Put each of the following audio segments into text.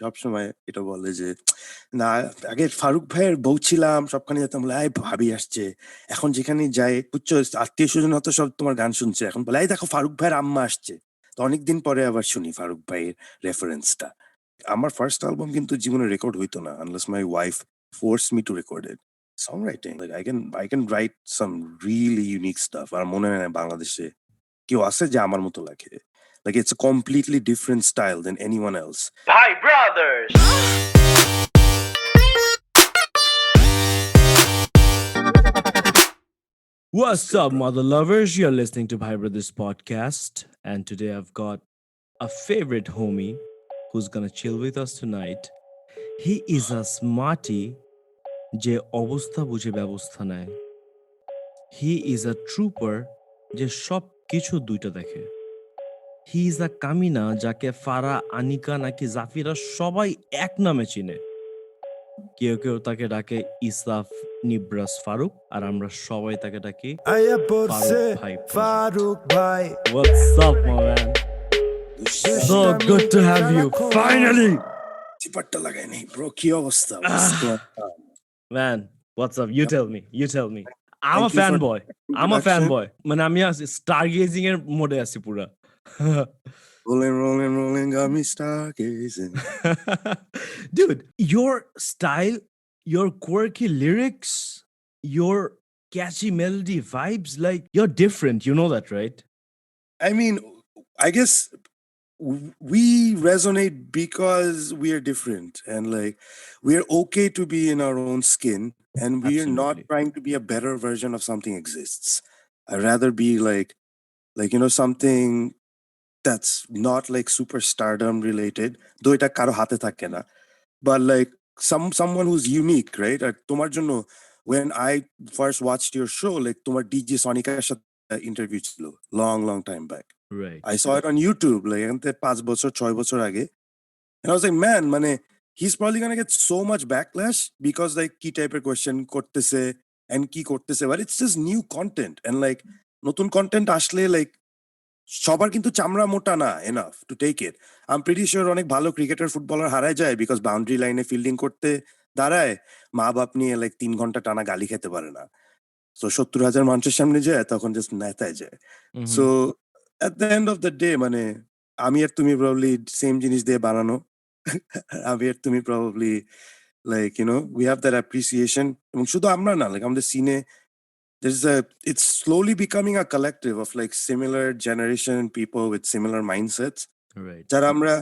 সবসময় এটা বলে যে না আগে ফারুক ভাইয়ের বউ ছিলাম সবখানে যেতাম বলে এই ভাবি আসছে এখন যেখানে যাই বুঝছো আত্মীয় স্বজন হয়তো সব তোমার গান শুনছে এখন বলে এই দেখো ফারুক ভাইয়ের আম্মা আসছে তো অনেকদিন পরে আবার শুনি ফারুক ভাইয়ের রেফারেন্সটা আমার ফার্স্ট অ্যালবাম কিন্তু জীবনে রেকর্ড হইতো না unless my wife force me to record it song writing like I can write some really unique stuff আর মনে হয় না বাংলাদেশে কেউ আছে যে আমার মতো লাগে like it's a completely different style than anyone else. Bhai Brothers! What's up, mother lovers? You're listening to Bhai Brothers podcast, and today I've got a favorite homie who's gonna chill with us tonight. He is a smarty যে অবস্থা বুঝে ব্যবস্থা নেয়। He is a trooper যে সব কিছু দুইটা দেখে। He is a Kameena যাকে ফারা, আনিকা নাকি জাফিরা সবাই এক নামে চিনে। কেউ কেউ তাকে ডাকে ইসা নিব্রাস ফারুক আর আমরা সবাই তাকে ডাকি Farooque Bhai. What's up, my man? So good to have you. Finally. চিপাট্টা লাগাই নাই bro কি অবস্থা Man, what's up? You tell me. I'm Thank a you for fanboy. I'm a introduction. fanboy. মানে আমি stargazing এর মোডে আছি পুরা। rolling got me stargazing. Dude, your style, your quirky lyrics, your catchy melody vibes, like you're different. You know that, right? I mean I guess we resonate because we are different and like we are okay to be in our own skin and we are not Absolutely. trying to be a better version of something exists. I'd rather be like you know something that's not like super stardom related though এটা কারো হাতে থাকে না but like someone who's unique right আর তোমার জন্য when I first watched your show like তোমার DJ Sonikaর সাথে interview ছিল long time back. Right. I saw it on YouTube like এখন থেকে 5 বছর 6 বছর আগে and I was like man মানে he's probably gonna get so much backlash because like কি টাইপের question করতেছে and কি করতেছে but it's just new content and like নতুন content আসলে like সবার কিন্তু চামড়া মোটা না enough to take it. I'm pretty sure অনেক ভালো ক্রিকেটার ফুটবলার হারায় যায় because বাউন্ডারি লাইনে ফিল্ডিং করতে দাঁড়ায় মা বাপ নিয়ে like 3 ঘন্টা টানা গালি খেতে পারে না so 70,000 মানুষের সামনে যায় তখন just নেতায় যায় so at the end of the day মানে আমি আর তুমি probably same জিনিস দিয়ে বানানো আমি আর তুমি probably like you know we have that appreciation এবং শুধু আমরা না like আমাদের সিনে it's slowly becoming a collective of like similar generation people with similar mindsets. Right. যারা আমরা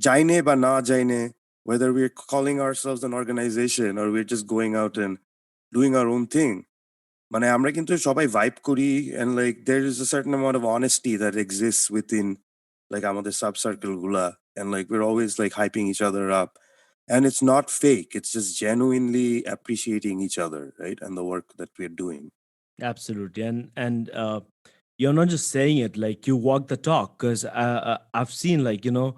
যাইনে বা না যাইনে whether we're calling ourselves an organization or we're just going out and doing our own thing. মানে আমরা কিন্তু সবাই vibe করি and like there is a certain amount of honesty that exists within like আমাদের sub circle গুলা and like we're always like hyping each other up and it's not fake it's just genuinely appreciating each other right and the work that we're doing. Absolutely. And you're not just saying it, like you walk the talk, because I've seen like, you know,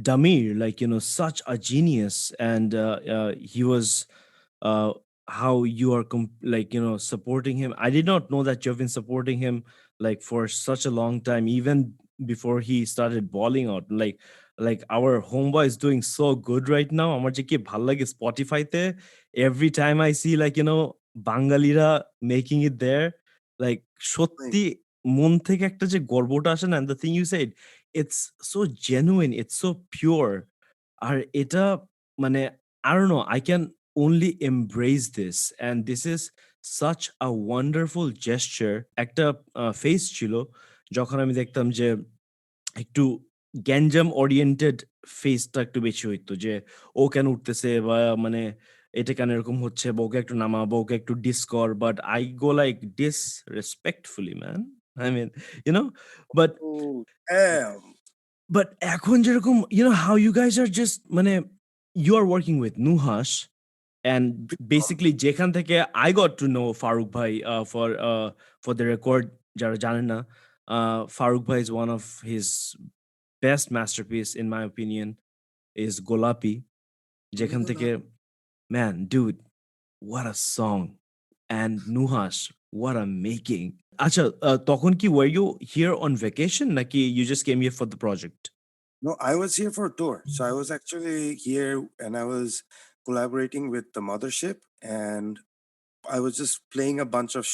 Damir, like, you know, such a genius, and he was how you are like, you know, supporting him. I did not know that you've been supporting him like for such a long time, even before he started balling out. Like our homeboy is doing so good right now. আমার যে কি ভাল লাগে স্পটিফাইতে every time I see like, you know, বাঙালিরা making it there, like সত্যি মন থেকে একটা যে গর্বটা আসে না, and the thing you said, it's so genuine, it's so pure. আর এটা মানে I don't know, I can only embrace this, and this is such a wonderful gesture. একটা ফেস ছিল যখন আমি দেখতাম যে একটু গ্যাঞ্জাম ওরিয়েন্টেড ফেসটা একটু বেশি হইতো, যে ও কেন উঠতেছে বা মানে এটা কেন এরকম হচ্ছে, বা ওকে একটু নামা বা ওকে একটু ডিস কর, but I go like disrespectfully man, I mean you know, but Damn. এখন যেরকম you know how you guys are just মানে you are working with Nuhash, and basically যেখান থেকে I got to know Farooque Bhai for the record, যারা জানেন না, Farooque Bhai is one of his best masterpiece in my opinion is Golapi, যেখান থেকে man dude, what a song, and Nuhash, what a making. আচ্ছা তখন কি were you here on vacation নাকি you just came here for the project? No, I was here for a tour. So I was actually here and I was collaborating with the mothership and I was just playing a bunch of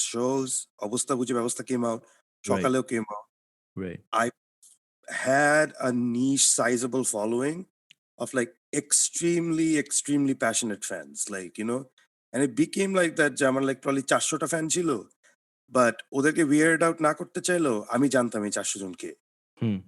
shows. Obosta Buji ব্যবস্থা came out. Right, Chokaleo came out. right. I had a niche sizable following of like extremely passionate fans. Like, and it became like that যে আমার like probably 400টা fan ছিল। But ওদেরকে weird out না করতে চাইলেও আমি জানতাম এই 400 জনকে। Hmm.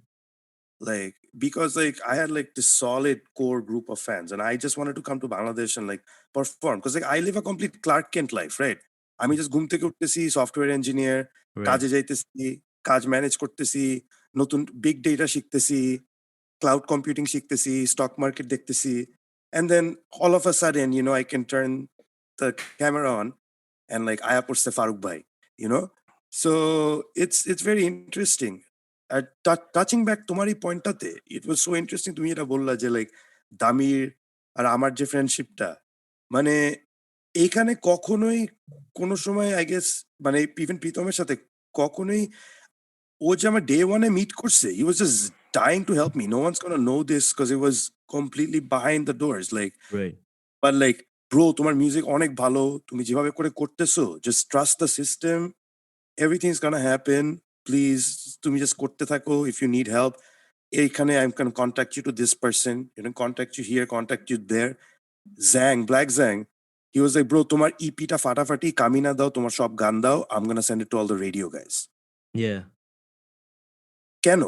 Like, because like I had like this solid core group of fans and I just wanted to come to Bangladesh and like perform. Because like I live a complete Clark Kent life, right? আমি just ঘুম থেকে উঠতেছি, software engineer, Right. কাজে যাইতেছি, কাজ manage করতেছি, নতুন big data শিখতেছি, ক্লাউড কম্পিউটিং শিখতেছি, স্টক মার্কেট দেখতেছি। And then all of a sudden, I can turn the camera on and like আয়া পড়ছে ফারুক ভাই, you know? So it's very interesting. আর টাচিং ব্যাক তোমার এই পয়েন্টটাতে, ইট ওয়াজ সো ইন্টারেস্টিং তুমি যেটা বললা যে লাইক দামির আর আমার যে ফ্রেন্ডশিপটা, মানে এইখানে কখনোই কোনো সময় আই গেস মানে ইভেন প্রীতমের সাথে কখনোই ও যে আমার ডে ওয়ানে মিট করছে, he was just dying to help me, no one's gonna know this because it was completely behind the doors like, Right. But like bro তোমার মিউজিক অনেক ভালো, তুমি যেভাবে করে করতেছো just trust the system, everything's gonna happen. Please, তুমি just করতে থাকো. If you need help, এইখানে I'm gonna contact you to this person. Contact you here, contact you there. Zang, Black Zang. He was like, bro, তোমার ইপিটা ফাটাফাটি, কামিনা দাও, তোমার সব গান দাও. I'm gonna send it to all the radio guys. Yeah. কেন?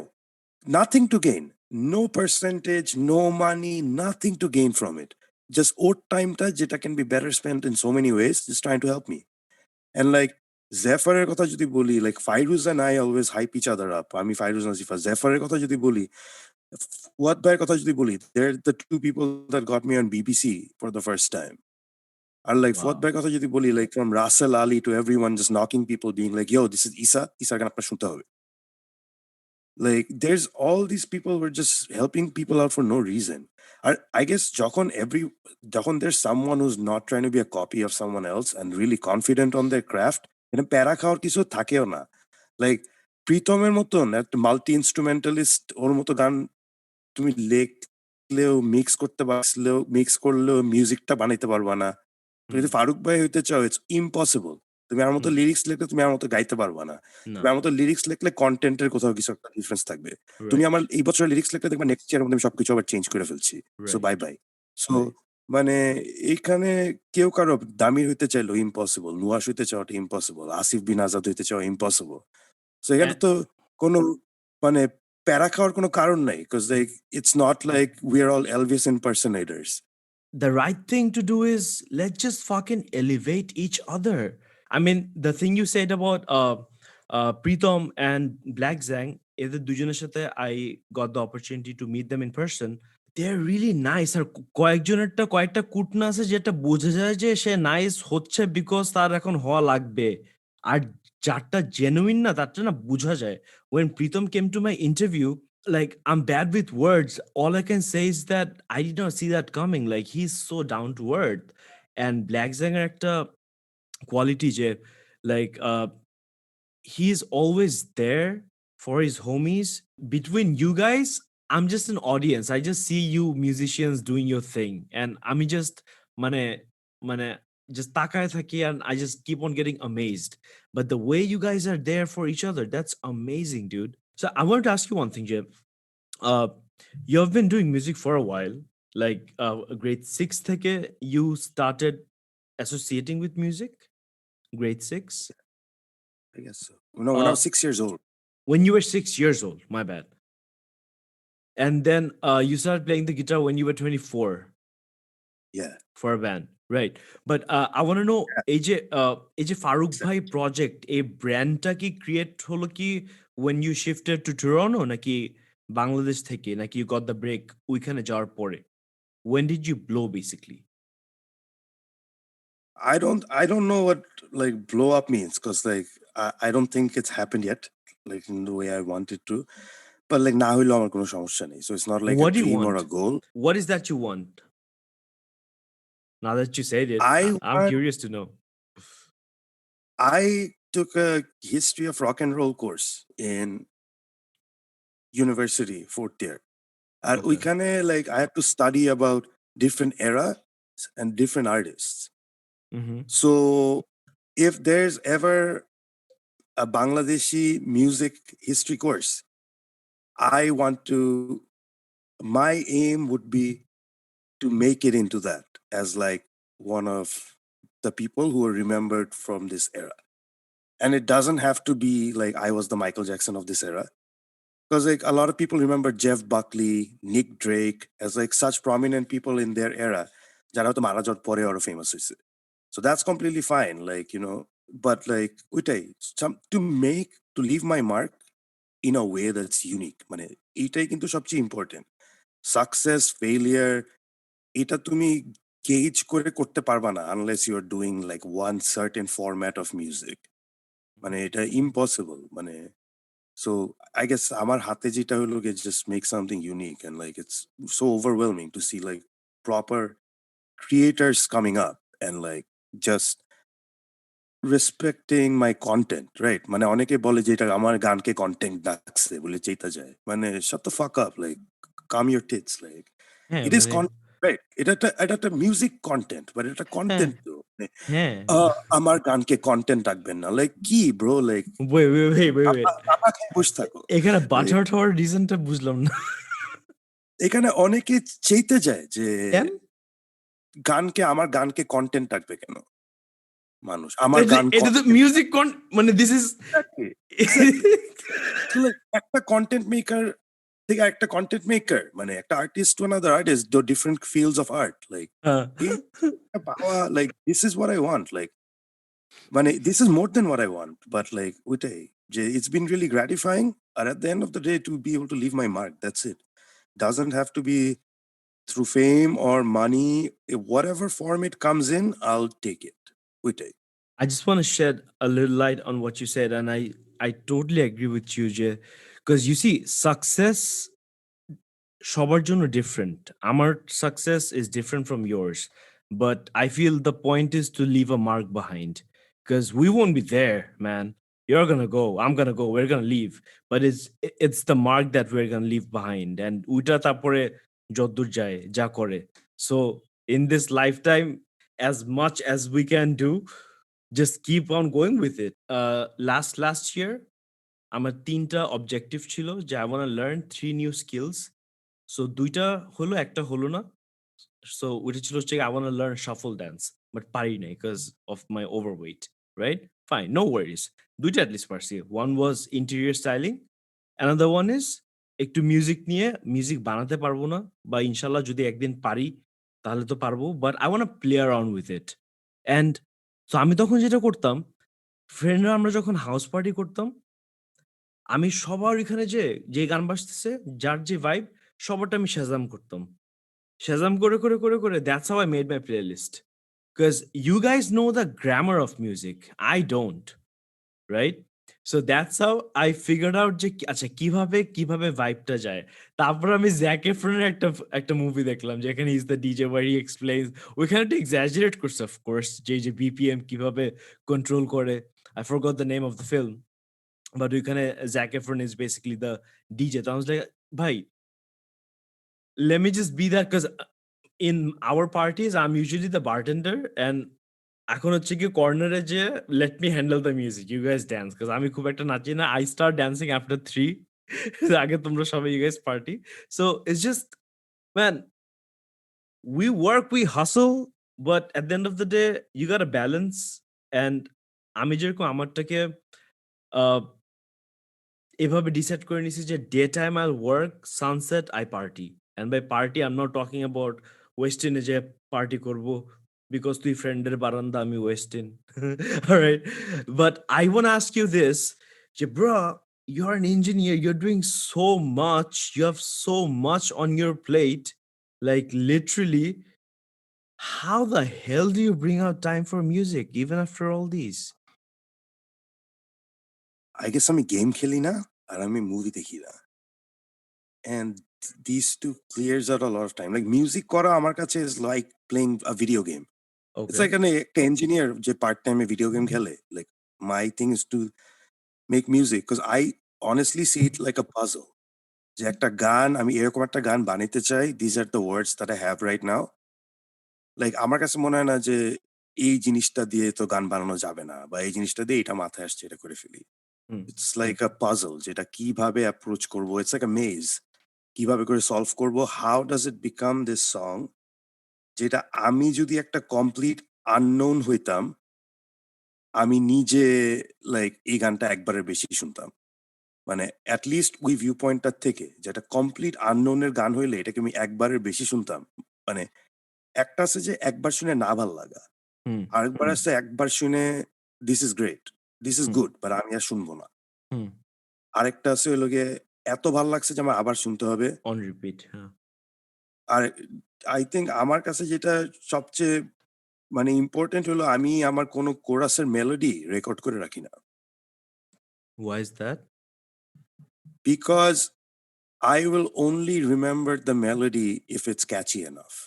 Nothing to gain. No percentage, no money, nothing to gain from it. Just ওর টাইমটা যেটা can be better spent in so many ways, just trying to help me. And like Zephyr'ের কথা যদি বলি, like Fairuz and I always hype each other up. আমি Fairuz Nazifa. Zephyr'ের কথা যদি বলি, Fuad ভাইয়ের কথা যদি বলি, they're the two people that got me on BBC for the first time. R like Fuad Wow. ভাইয়ের কথা যদি বলি, like from Russell Ali to everyone just knocking people, being like, yo, this is Issa. Issa গান আপনার শুনতে হবে। Like there's all these people who are just helping people out for no reason. I guess যখন there's someone who's not trying to be a copy of someone else and really confident on their craft, then প্যারা খাওয়ার কিছু থাকেও না। Like প্রীতমের মতন একটা multi ইনস্ট্রুমেন্টালিস্ট, ওর মতো গান তুমি লিখলেও মিক্স করলেও মিউজিকটা বানাইতে পারবা না। তুমি যদি Hmm. ফারুক ভাই হইতে চাও, ইটস ইম্পসিবল। তুমি আমার মতো Hmm. লিরিক্স লিখলে তুমি আমার মতো গাইতে পারবা না। তুমি No. আমার মতো লিরিক্স লিখলে কনটেন্টের কোথাও কিছু একটা ডিফারেন্স থাকবে। তুমি Right. আমার এই বছরের লিরিক্স লিখলে দেখবা নেক্সট ইয়ারের মধ্যে আমি সবকিছু আবার চেঞ্জ করে ফেলছি। So Right. Bye bye. So Right. মানে এইখানে কেউ কারো দামির হইতে চাইলেও ইম্পসিবল, নুহাশ হইতে চাওয়াটা ইম্পসিবল, আসিফ বিন আজাদ হইতে চাওয়া ইম্পসিবল। সো এখানে And তো কোনো মানে প্যারা খাওয়ার কোনো কারণ নাই। Because like it's not like we are all Elvis impersonators. the right thing to do is let's just fucking elevate each other. I mean, the thing you said about Pritam and Black Zang, either দুজনের সাথে I got the opportunity to meet them in person. They're really nice. আর কয়েকটা কুটনা আছে যেটা বোঝা যায় যে সে nice হচ্ছে because তার এখন হওয়া লাগবে। আর যারটা জেনুইন না তারটা না বোঝা যায়। When Pritam came to my interview, like I'm bad with words. All I can say is that I did not see that coming. Like he's so down to earth. And Black Zanger একটা quality যে like he's always there for his homies. Between you guys, I'm just an audience. I just see you musicians doing your thing. And আমি just মানে মানে just তাকায় থাকি and I just keep on getting amazed. But the way you guys are there for each other, that's amazing, dude. So I wanted to ask you one thing, Jeb. Uh, you've been doing music for a while. Like grade 6 থেকে you started associating with music? Grade 6? I guess so. No, when I Uh, was 6 years old. when you were 6 years old, my bad. And then you started playing the guitar when you were 24 Yeah. for a band, right? But I want to know, AJ Farooque Bhai Project, a brand টা কি create হলো কি when you shifted to Toronto নাকি বাংলাদেশ থেকে নাকি you got the break ওইখানে যাওয়ার পরে? When did you blow basically? I don't know what like blow up means because like I don't think it's happened yet, like in the way I want it to. But like না হইলেও আমার কোনো সমস্যা নেই. So it's not like a What do you dream or want? a goal. What is that you want? Now that you said it, I I'm want curious to know. I took a history of rock and roll course in university, fourth year. R Okay. ওইখানে like I have to study about different eras and different artists. Mm-hmm. So if there's ever a Bangladeshi music history course, I want to, my aim would be to make it into that as like one of the people who are remembered from this era. And it doesn't have to be like I was the Michael Jackson of this era. Because like a lot of people remember Jeff Buckley, Nick Drake as like such prominent people in their era. যারা হয়তো মারা যাওয়ার পরে আরো famous হয়েছে. So that's completely fine, like, you know, but like, ওইটাই, to leave my mark in a way that's unique. মানে এইটাই কিন্তু সবচেয়ে important. Success, failure, এটা তুমি গেজ করে করতে পারবা না unless you are doing like one certain format of music. মানে এটা impossible. মানে so I guess আমার হাতে যেটা হলো গিয়ে just make something unique, and like it's so overwhelming to see like proper creators coming up and like just respecting my content, right? মানে অনেকে বলে যে এটা আমার গানকে content ডাকছে বলে চেতা যায়। মানে shut the fuck up, like calm your tits, like হ্যাঁ, it is মানে content, right? এটা একটা মিউজিক কন্টেন্ট, বাট এটা হ্যাঁ, কন্টেন্ট তো মানে, হ্যাঁ। আমার গানকে কন্টেন্ট ডাকবেন না, লাইক কি ব্রো, লাইক Wait. টাকা খেয়ে বসে থাকো। এখানে Like, বাটার হওয়ার রিজনটা বুঝলাম না। এখানে অনেকে চেতে যায় যে কেন? আমার গানকে কন্টেন্ট ডাকবে কেন মানুষ, আমার গান এটা তো content মিউজিক মানে this is exactly, exactly. So like একটা কন্টেন্ট মেকার থেকে একটা কন্টেন্ট মেকার, মানে একটা artist to another artist, though different fields of art, like এই পাওয়া, like this is what I want, like মানে this is more than what I want, but like ওইটাই যে ইটস বিন রিয়েলি গ্র্যাটিফাইং, আর at the end of the day to be able to leave my mark, that's it, doesn't have to be through fame or money, whatever form it comes in, I'll take it. ওইটাই। I just want to shed a little light on what you said, and I totally agree with you, Jay. Because you see, success সবার জন্য different. আমার success is different from yours, but I feel the point is to leave a mark behind, because we won't be there, man. You're gonna go, I'm gonna go, we're gonna leave, but it's the mark that we're gonna leave behind, and ওইটা তারপরে যদ্দূর যায় যা করে। So in this lifetime, as much as we can do, just keep on going with it. Last year আমার ৩টা objective ছিল যে I wanna learn 3 new skills. So ২ টা হলো, একটা হলো না। সো ওইটা ছিল হচ্ছে I wanna learn shuffle dance, but পারি নাই because of my overweight, right? Fine, no worries. ২ টা at least পারছি। One was interior styling, another one is একটু মিউজিক নিয়ে, মিউজিক বানাতে পারবো না, বা ইনশাআল্লাহ যদি একদিন পারি তাহলে তো পারবো, but I wanna play around with it. And so আমি তখন যেটা করতাম, ফ্রেন্ডরা আমরা যখন হাউস পার্টি করতাম, আমি সবার এখানে যে গান বাজতেছে, যার যে ভাইব, সবারটা আমি Shazam করতাম। Shazam করে that's how I made my playlist. Because you guys know the grammar of music. I don't, right? So that's how I figured out যে আচ্ছা কিভাবে ভাইবটা যায়। তারপর আমি Zac Efron's একটা মুভি দেখলাম যেখানে he's the DJ where he explains, ওইখানে একটু exaggerate করছে of course, যে BPM কিভাবে কন্ট্রোল করে। I forgot the name of the film. But ওইখানে Zac Efron is basically the DJ. So I was like, ভাই, let me just be that, because in our parties I'm usually the bartender, and এখন হচ্ছে কি কর্নারে যে let me handle the music, you guys dance, because আমি খুব একটা নাচি না, I start dancing after 3. আগে তোমরা সবাই you guys party. So it's just, man, we work, we hustle, but at the end of the day you gotta balance. And আমি যেরকম আমারটাকে এভাবে ডিসাইড করে নিছি যে day time I work, sunset I party. And by party I am not talking about ওয়েস্টিনে যে party করব, because তুই ফ্রেন্ডের বারান্দা, আমি Westin. Right, but I want ask you this, যে bro, you are an engineer, you're doing so much, you have so much on your plate, like literally, how the hell do you bring out time for music even after all these? I guess আমি game খেলি না আর আমি movie দেখি না, and these two clears out a lot of time. Like music করা আমার কাছে is like playing a video game. It's Okay. like একটা engineer যে part time এ video game খেলে. Like my thing is to make music, because I honestly see it like a puzzle. যে একটা গান আমি এরকম একটা গান বানাইতে চাই, these are the words that I have right now. Like আমার কাছে মনে হয় না যে এই জিনিসটা দিয়ে তো গান বানানো যাবে না বা এই জিনিসটা দিয়ে এটা মাথায় আসছে এটা করে ফেলি। হুম, ইটস লাইক আ পাজল যেটা কিভাবে অ্যাপ্রোচ করব। ইটস লাইক আ মেজ। কিভাবে করে সলভ করব? How does it become this song যেটা আমি যদি একটা কমপ্লিট আননোন হইতাম, আমি নিজে লাইক এই গানটা একবারের বেশি শুনতাম। মানে এট লিস্ট ওই ভিউ পয়েন্টটার থেকে যেটা কমপ্লিট আননোন এর গান হইলে এটাকে আমি একবারের বেশি শুনতাম। মানে একটা আছে যে একবার শুনে না ভাল লাগা। হুম, আরেকবার আছে একবার শুনে this is great, this is hmm, good but আমি আর শুনবো না। হুম। আরেকটা আছে হলো গিয়ে এত ভাল লাগছে যে আমার আবার শুনতে হবে। অন রিপিট, হ্যাঁ। আর আই থিংক আমার কাছে যেটা সবচেয়ে মানে ইম্পোর্টেন্ট হলো আমি আমার কোনো কোরাসের মেলোডি রেকর্ড করে রাখি না। Why is that? Because I will only remember the melody if it's catchy enough.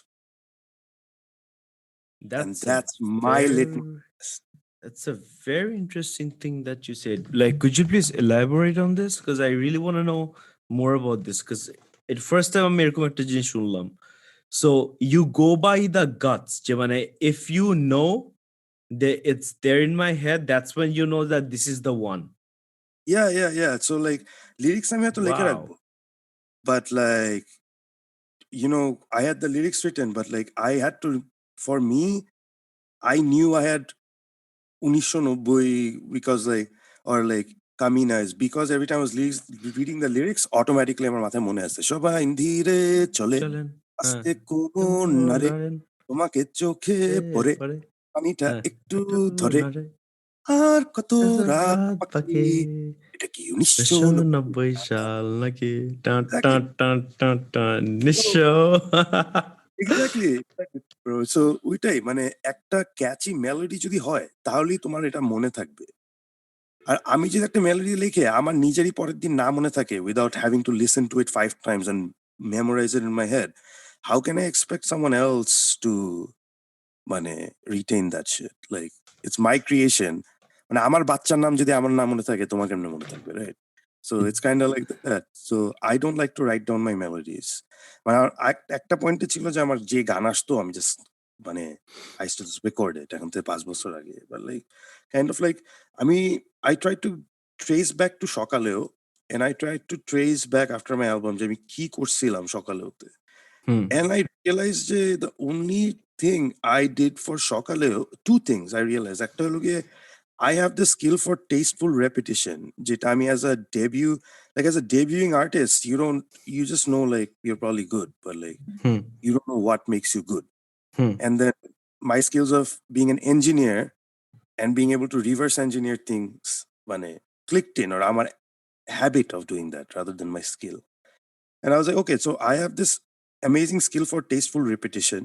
And That's a that's my litmus very test. that's a very interesting thing that you said. Like, could you please elaborate on this? Because I really want to know more about this. Because at first time আমি এরকম একটা জিনিস শুনলাম। So you go by the guts, যে মানে if you know that it's there in my head, that's when you know that this is the one. Yeah, yeah, yeah. So like lyrics আমি হয়তো লিখে Wow. রাখবো। But like, you know, I had the lyrics written, but like I had to, for me, I knew I had 1990 because like, or like Kameena is because every time I was reading the lyrics, automatically আমার মাথায় মনে আসছে সবাই ধীরে চলে চলেন, হ্যাঁ, আস্তে কোনো কেমন নারে নাড়েন, তোমাকে চোখে এ পড়ে পরে, পানিটা হ্যাঁ, একটু একটু ধরে নাড়ে, আর কত রাত রাত বাকি পাখি, এটা কি 1990 ৯৯ সাল নাকি? টান, এক্স্যাক্টলি টান, টান, টান, টান, নিঃস্ব। এক্স্যাক্টলি ব্রো সো ওইটাই মানে একটা ক্যাচি মেলোডি যদি হয় তাহলেই তোমার এটা মনে থাকবে আর আমি যদি একটা মেলোডি লিখে আমার নিজেরই পরের দিন না মনে থাকে without having to listen to it 5 times and memorize it in my head how can I expect someone else to মানে retain that shit like it's my creation মানে আমার বাচ্চার নাম যদি আমার নাম মনে থাকে তোমার কেমনে মনে থাকবে right so it's kind of like that so I don't like to write down my melodies মানে একটা পয়েন্টে ছিল যে আমার যে গান আসতো আমি জাস্ট মানে আই স্টু রেকর্ড ইট এখন থেকে 5 বছর আগে but like kind of like আমি I try to trace back to সকালেও and I try to trace back after my album যে আমি কি করছিলাম সকালেওতে হুম, and I realized the only thing I did for Shokaleo, two things I realized. Ekta holo giye, I have the skill for tasteful repetition. যেটা আমি as a debut, like as a debuting artist, you just know like you're probably good, but like hmm, you don't know what makes you good. Hmm, And then my skills of being an engineer and being able to reverse engineer things মানে clicked in or আমার habit of doing that rather than my skill. And I was like, okay, so I have this amazing skill for tasteful repetition.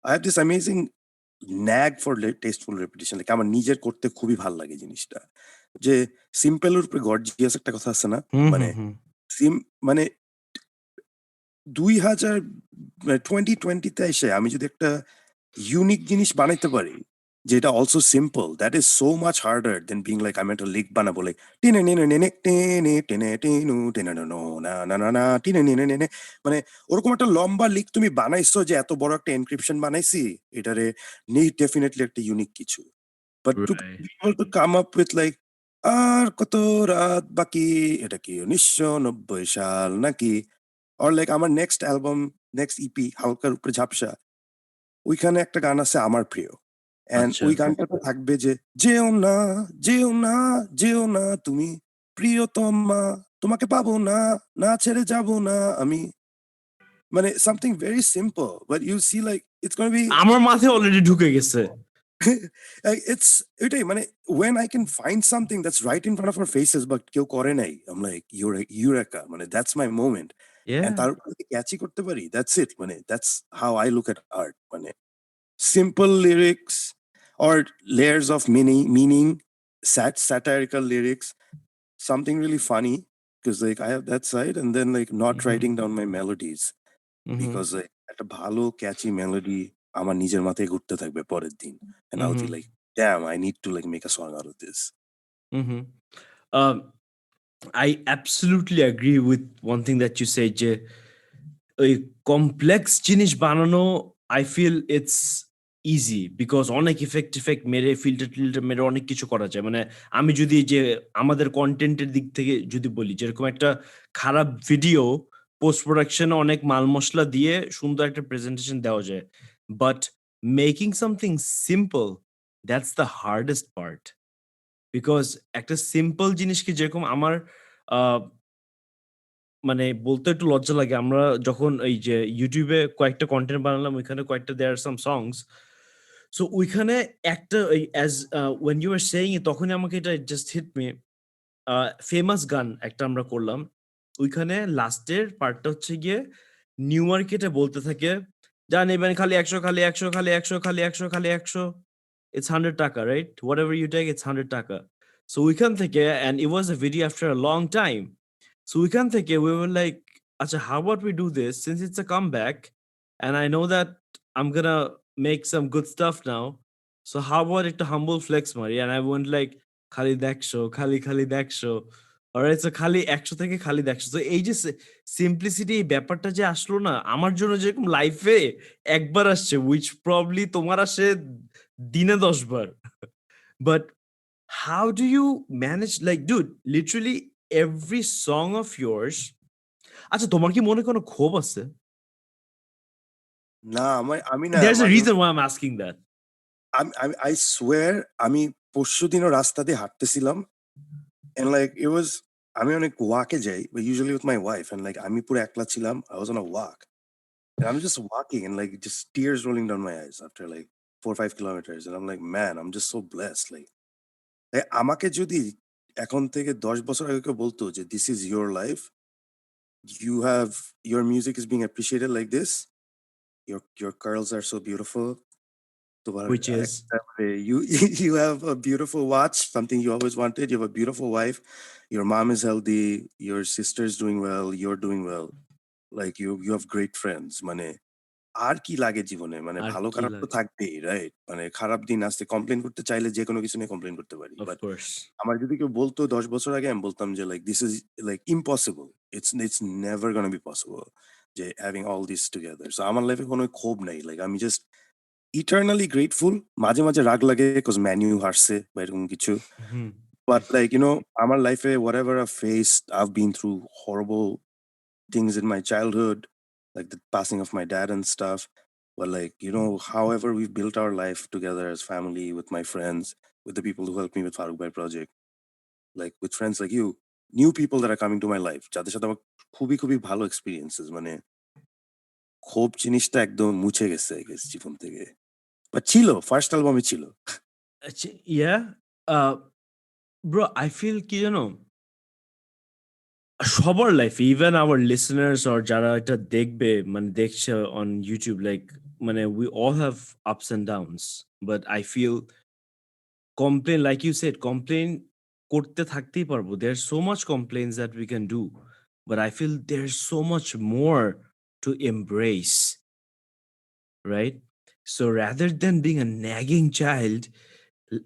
I have this amazing nag for tasteful reputation like আমার নিজের করতে খুবই ভাল লাগে জিনিসটা যে সিম্পলের উপরে গর্জিয়াস একটা কথা আছে না হুম, মানে হুম, হুম, সিম মানে 2020-তে এসে আমি যদি একটা ইউনিক জিনিস বানাইতে পারি যেটা also simple that is so much harder then being like আমি একটা লিক বানাবো লাইক টেনে নেনে নেনে টেনে টেনে টেনু টেনে নো না না না না টেনে নেনে নেনে মানে ওরকম একটা লম্বা লিক তুমি বানাইছো যে এত বড় একটা এনক্রিপশন বানাইছি এটারে নেই ডেফিনেটলি একটা ইউনিক কিছু but to right. Be able to come up with like আর কত রাত বাকি এটা কি 1990 সাল নাকি অর লাইক আমার নেক্সট অ্যালবাম নেক্সট ইপি হালকার উপরে ঝাপসা ওইখানে একটা গান আছে আমার প্রিয় এন্ড আচ্ছা। ওই গানটাতে থাকবে যে যেও না যেও না যেও না তুমি প্রিয়তমা তোমাকে পাবো না না ছেড়ে যাব না আমি মানে something very simple but you see like it's gonna be আমার মাথায় অলরেডি ঢুকে গেছে। ইটস এটাই মানে when I can find something that's right in front of our faces but কেউ করে নাই I'm like eureka মানে that's my moment and Yeah. তার উপরে ক্যাচি করতে পারি that's it মানে that's how I look at art মানে simple lyrics or layers of meaning satirical lyrics something really funny because like I have that side and then like not Mhm, writing down my melodies mhm, because like একটা ভালো ক্যাচি melody আমার নিজের মাথায় ঘুরতে থাকবে পরের দিন and I'll be mhm, like damn I need to like make a song out of this mhm. Um, I absolutely agree with one thing that you said যে ওই কমপ্লেক্স জিনিস বানানো I feel it's easy because অনেক effect effect মেরে filter টিল্টার মেরে অনেক কিছু করা যায় মানে আমি যদি যে আমাদের কন্টেন্টের দিক থেকে যদি বলি যেরকম একটা খারাপ ভিডিও পোস্ট প্রোডাকশনে অনেক মাল মশলা দিয়ে সুন্দর একটা প্রেজেন্টেশন দেওয়া যায় but making something simple that's the hardest part because একটা সিম্পল জিনিসকে যেরকম আমার মানে বলতে একটু লজ্জা লাগে। আমরা যখন এই যে YouTube এ কয়েকটা কনটেন্ট বানালাম, ওইখানে কয়েকটা there are some songs. So ওইখানে একটা ওই as when you were saying it তখনই আমাকে এটা just hit me. ফেমাস গান একটা আমরা করলাম। ওইখানে লাস্টের পার্টটা হচ্ছে গিয়ে নিউ মার্কেটে বলতে থাকে, "যান এবার খালি ১০০ খালি ১০০ খালি ১০০ খালি ১০০ খালি ১০০ It's ৳100, right? Whatever you take, it's ৳100." So ওইখান থেকে and it was a video after a long time. So ওইখান থেকে we were like, "আচ্ছা, how about we do this since it's a comeback and I know that I'm gonna make some good stuff now. So how about একটু humble flex মারি?" And I went like, "খালি ১০০ খালি, খালি ১০০" alright? So খালি ১০০ থেকে খালি ১০০ তো এই যে simplicity এই ব্যাপারটা যে আসলো না, আমার জন্য যেরকম লাইফে একবার আসছে which probably তোমার আসে দিনে ১০ বার। But how do you manage like dude, literally every song of yours আচ্ছা তোমার কি মনে কোনো ক্ষোভ আছে? না আমি না There's a মাঝে reason why I'm asking that. আমি আমি I swear আমি পরশুদিনও রাস্তা দিয়ে হাঁটতেছিলাম and like it was আমি অনেক ওয়াকে যাই but usually with my wife and like আমি পুরো একলা ছিলাম I was on a walk and I'm just walking and like just tears rolling down my eyes after like 4 or 5 kilometers and I'm like man I'm just so blessed like আমাকে যদি এখন থেকে ১০ বছর আগে কেউ বলতো যে this is your life you have your music is being appreciated like this your curls are so beautiful তোমার Which is আরেকটা মানে you you have a beautiful watch, something you always wanted. You have a beautiful wife. Your mom is healthy. Your sister's doing well. You're doing well. Like you have great friends. মানে আর কি লাগে জীবনে? মানে আর ভালো কি খারাপ তো লাগে? থাকবেই, রাইট? মানে খারাপ দিন আসছে কমপ্লেইন করতে চাইলে যেকোনো কিছু নিয়ে কমপ্লেইন করতে পারি। Of but course. আমার যদি কেউ বলতো ১০ বছর আগে আমি বলতাম যে like this is like impossible. It's never gonna be possible যে having all this together. So আমার লাইফে কোনো ক্ষোভ নাই। লাইক আমি জাস্ট eternally grateful. মাঝে, মাঝে রাগ লাগে cause Man U হারছে বা এরকম কিছু। Mhm. But like, you know, আমার লাইফে whatever I've faced, I've been through horrible things in my childhood, like the passing of my dad and stuff. But like, you know, however we've built our life together as family, with my friends, with the people who helped me with Farooque Bhai Project, like with friends like you, new people that are coming to my life, যাদের সাথে আমার খুবই, খুবই ভালো experiences মানে ক্ষোভ জিনিসটা একদম মুছে গেছে I guess জীবন থেকে। বাট ছিল, ফার্স্ট অ্যালবামে ছিল। আচ্ছা, yeah, uh, bro, I feel কি জানো? সবার লাইফে ইভেন আওয়ার লিসেনার্স অর যারা এটা দেখবে মানে দেখছে অন ইউটিউব লাইক মানে we all have ups and downs but I feel complain like you said complain করতে থাকতেই পারবো there so much complaints that we can do but I feel there so much more to embrace right so rather than being a nagging child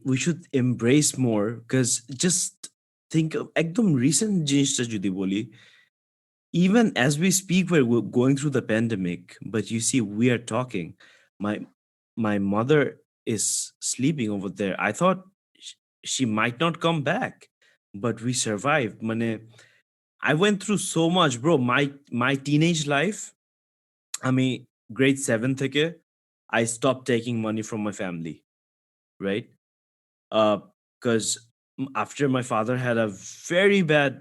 we should embrace more because just think of একদম recent জিনিসটা যদি বলি even as we speak we're going through the pandemic but you see we are talking my mother is sleeping over there I thought she might not come back but we survived mane I went through so much bro my teenage life I mean grade 7 থেকে I stopped taking money from my family right because after my father had a very bad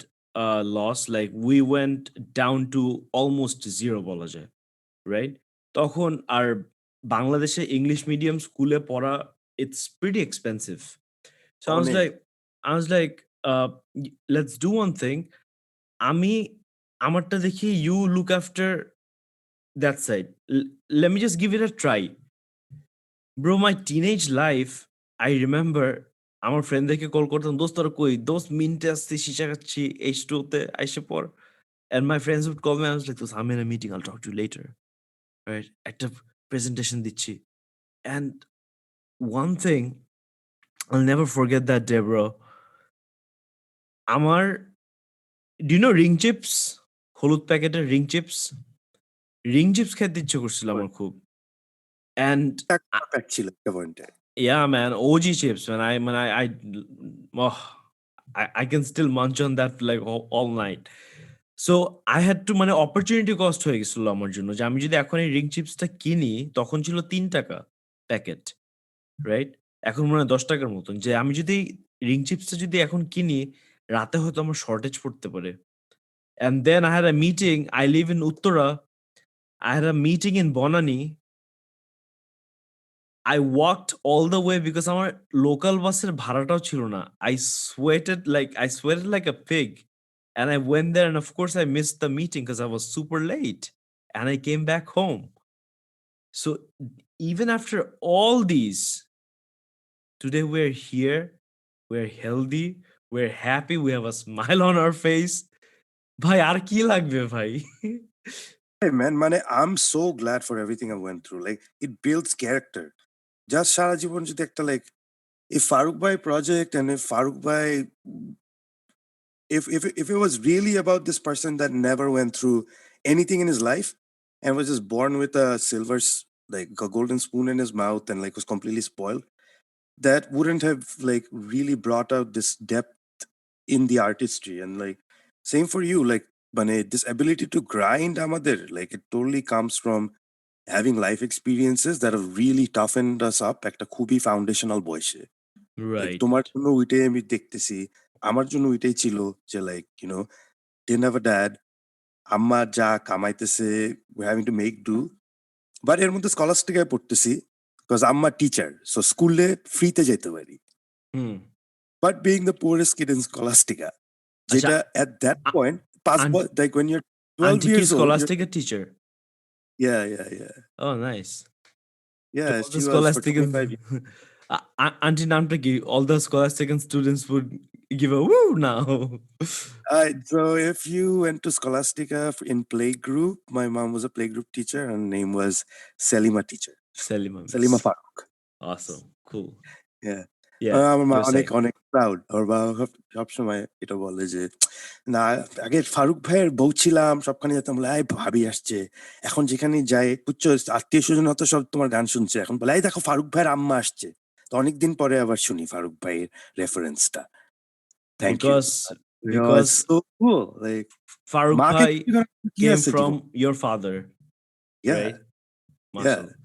loss like we went down to almost zero বলা যায় right তখন আর বাংলাদেশে English medium স্কুলে পড়া it's pretty expensive so অনেক। I was like let's do one thing আমি আমারটা দেখি you look after that side let me just give it a try Bro, my teenage life, I remember আমার ফ্রেন্ডদেরকে call করতাম, "দোস্ত তোরা কই? দোস্ত মিন্টে আসছি, সীসা খাচ্ছি, H2O তে আইসা পড়।" And my friends would call me, I was like, "দোস্ত I'm in a meeting, I'll talk to you later." Right? একটা প্রেজেন্টেশন দিচ্ছি। And one thing, I'll never forget that day, bro. আমার Do you know ring chips? হলুদ প্যাকেটের ring chips? ring chips খেতে ইচ্ছে করছিল আমার খুব। And প্যাক ছিল একটা পয়েন্টে। yeah, man, OG chips, man. Oh, I can still munch on that like all night. So I had to মানে opportunity cost হয়ে গেছিল আমার জন্য যে আমি যদি এখন এই ring chipsটা কিনি তখন ছিল ৳৩ প্যাকেট, রাইট? এখন মনে হয় ৳১০ মতন। যে আমি যদি ring chipsটা যদি এখন কিনি রাতে হয়তো আমার শর্টেজ পড়তে পারে। And then I had a meeting. I live in Uttara. I had a meeting in Bonani. I walked all the way because আমার লোকাল বাসের ভাড়াটাও ছিল না। I sweated like a pig. And I went there and of course I missed the meeting because I was super late. And I came back home. So even after all these, today we're here, we're healthy, we're happy, we have a smile on our face. ভাই আর কি লাগবে ভাই? Hey man, মানে I'm so glad for everything I went through. Like it builds character. Just সারা জীবন যদি একটা like if Farooque Bhai project and if Farooque Bhai if it was really about this person that never went through anything in his life and was just born with a like a golden spoon in his mouth and like was completely spoiled, that wouldn't have like really brought out this depth in the artistry. And like same for you, like this ability to grind amader, like it totally comes from having life experiences that have really toughened us up একটা খুবই foundational বয়সে। Like Right. তোমার জন্য ওইটাই আমি দেখতেছি। আমার জন্য ওইটাই ছিল যে like didn't have a dad, আম্মা যা কামাইতেছে we're having to make do। But এর মধ্যে স্কলাস্টিকায় পড়তেছি বিকজ আম্মা টিচার, সো স্কুলে ফ্রিতে যেতে পারি। Hmm. But being the poorest kid in Scholastica, আচ্ছা, যেটা at that uh point ৫ aunty like when you're 12 aunty কি years old, you're স্কলাস্টিকের teacher? yeah. Oh, nice. To Yeah, all the she was for scholastic 25 years. auntie নামটা কি? All the scholastic students would give a woo now. So if you went to Scholastica in playgroup, my mom was a playgroup teacher. Her name was Selima teacher. Selima miss. Selima Farooque. Awesome. Cool. Yeah. Yeah, আমার মা you were অনেক saying. অনেক proud. ওর বাবা সবসময় এটা বলে যে না, আগে ফারুক ভাইয়ের বউ ছিলাম, সবখানে যেতাম, বলে এই ভাবি আসছে। এখন যেখানে যাই বুঝছো, আত্মীয় স্বজন হতো সব তোমার গান শুনছে, এখন বলে এই দেখো ফারুক ভাইয়ের আম্মা আসছে। তো অনেকদিন পরে আবার শুনি ফারুক ভাইয়ের রেফারেন্সটা। Thank you. It was Because so cool. Like Farooque মাকে Bhai কি came আছে জীবন? from your father, Yeah, right? yeah, Mashallah.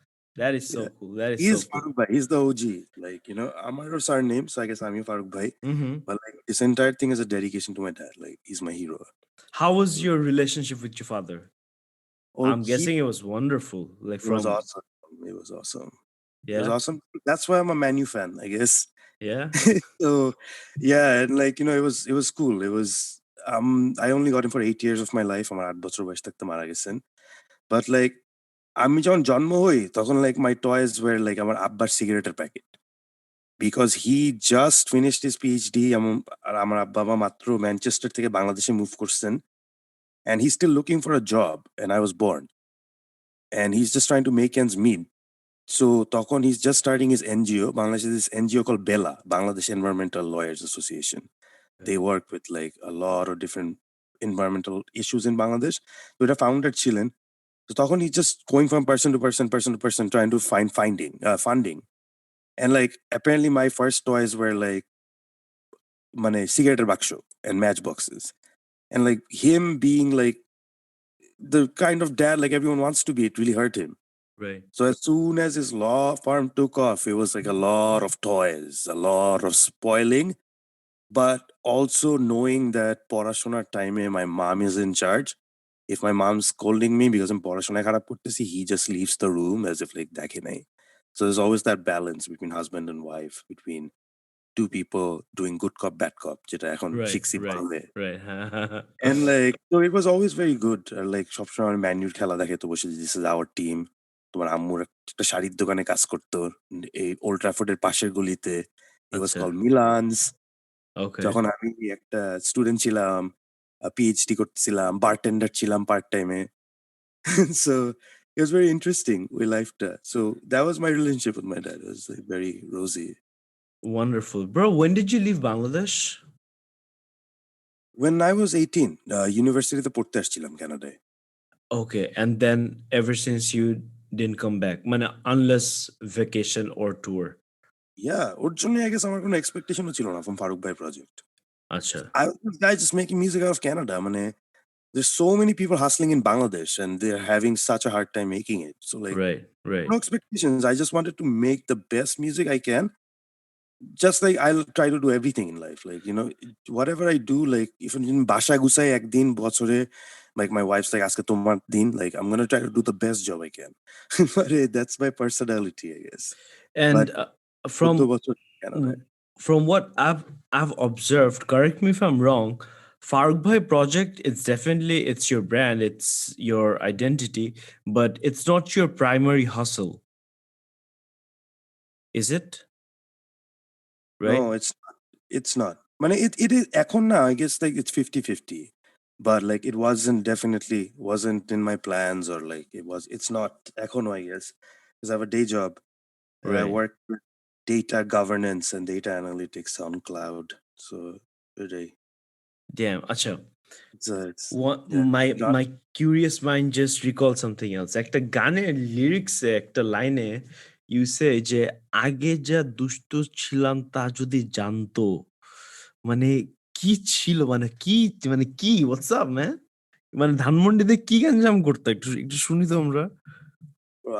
That is so yeah. cool. That is He so is cool. Farooq Bhai. He's the OG. Like, Amar surname, so I guess I'm your Farooq Bhai. Mhm. But like this entire thing is a dedication to my dad. Like he's my hero. How was your relationship with your father? Oh, I'm guessing it was wonderful. Like it was from awesome. It was awesome. It was yeah, awesome. That's why I'm a Manu fan, I guess. yeah. So yeah, and like, it was cool. It was I only got him for 8 years of my life. আমার ৮ বছর বয়স থাকতে মারা গেছেন। But like আমি যখন জন্ম হই তখন like my toys were like আমার আব্বার সিগারেটের packet. Because he just finished his PhD, আর আমার আব্বা মা মাত্র ম্যানচেস্টার থেকে বাংলাদেশে মুভ করছেন, and he's still looking for a job and I was born, and he's just trying to make ends meet. So তখন he's just starting his NGO. Bangladesh is this NGO called BELA, Bangladesh Environmental Lawyers Association. They work with like a lot of different environmental issues in Bangladesh. So এটা founder ছিলেন। So তখন he's just going from person to person trying to find funding. And like apparently my first toys were like cigarette বাক্স and matchboxes. And like him being like the kind of dad like everyone wants to be, it really hurt him. Right. So as soon as his law firm took off, it was like a lot of toys, a lot of spoiling, but also knowing that porashona time my mom is in charge. If my mom's scolding me because I'm porashona kharap kortesi, he just leaves the room as if like dekhe nahi. So there's always that balance between husband and wife, between two people doing good cop, bad cop, যেটা এখন Right. শিখছি Right. ভালোভাবে। Right. And like, so it was always very good. Like সবসময় আমি man your খেলা দেখে তো বসে, দিস ইজ আওয়ার টিম। তোমার আম্মুর একটা শাড়ির দোকানে কাজ করতো এই ওল্ড ট্রাফোর্ডের পাশের গলিতে। It was আচ্ছা। called Milan's। Okay. যখন আমি একটা স্টুডেন্ট ছিলাম, পিএইচডি করতেছিলাম, বারটেন্ডার ছিলাম পার্ট টাইমে। So it was very interesting ওই লাইফটা। So that was my relationship with my dad. It was like very rosy. Wonderful. Bro, when did you leave Bangladesh? When I was 18, ইউনিভার্সিটিতে পড়তে আসছিলাম কানাডায়। Okay, and then ever since you didn't come back, মানে unless vacation or tour. ওর জন্য I guess আমার কোনো এক্সপেকটেশনও ছিল না from Farooque Bhai Project. আচ্ছা, I was this guy just making music out of Canada. মানে there's so many people hustling in Bangladesh and they're having such a hard time making it. So like right, right, no expectations. I just wanted to make the best music I can. Just like I'll try to do everything in life. Like, whatever I do, like even in Basha Gusai ekdin bochore, like my wife's like ask tomar din, like I'm gonna try to do the best job I can. But that's my personality, I guess. But and 14 from বছর Canada. from what I've observed, correct me if I'm wrong, Farooque Bhai Project, it's definitely it's your brand, it's your identity, but it's not your primary hustle, is it? Right? No, it's not. মানে it is এখন না, I guess like it's 50-50. But like it wasn't in my plans, or like it's not econo, I guess. Because I have a day job. And I Right. work with data governance and data analytics on cloud. So today Damn. Acha. it's What yeah. my curious mind just recalled something else. একটা গানের লিরিক্সে একটা লাইনে you say যে আগে যা দুষ্ট ছিলাম তা যদি জানতো মানে কি ছিল মানে কি হোয়াটস আপ ম্যান মানে ধানমন্ডিতে কি গ্যাঞ্জাম করতো একটু একটু শুনি তো আমরা Bro,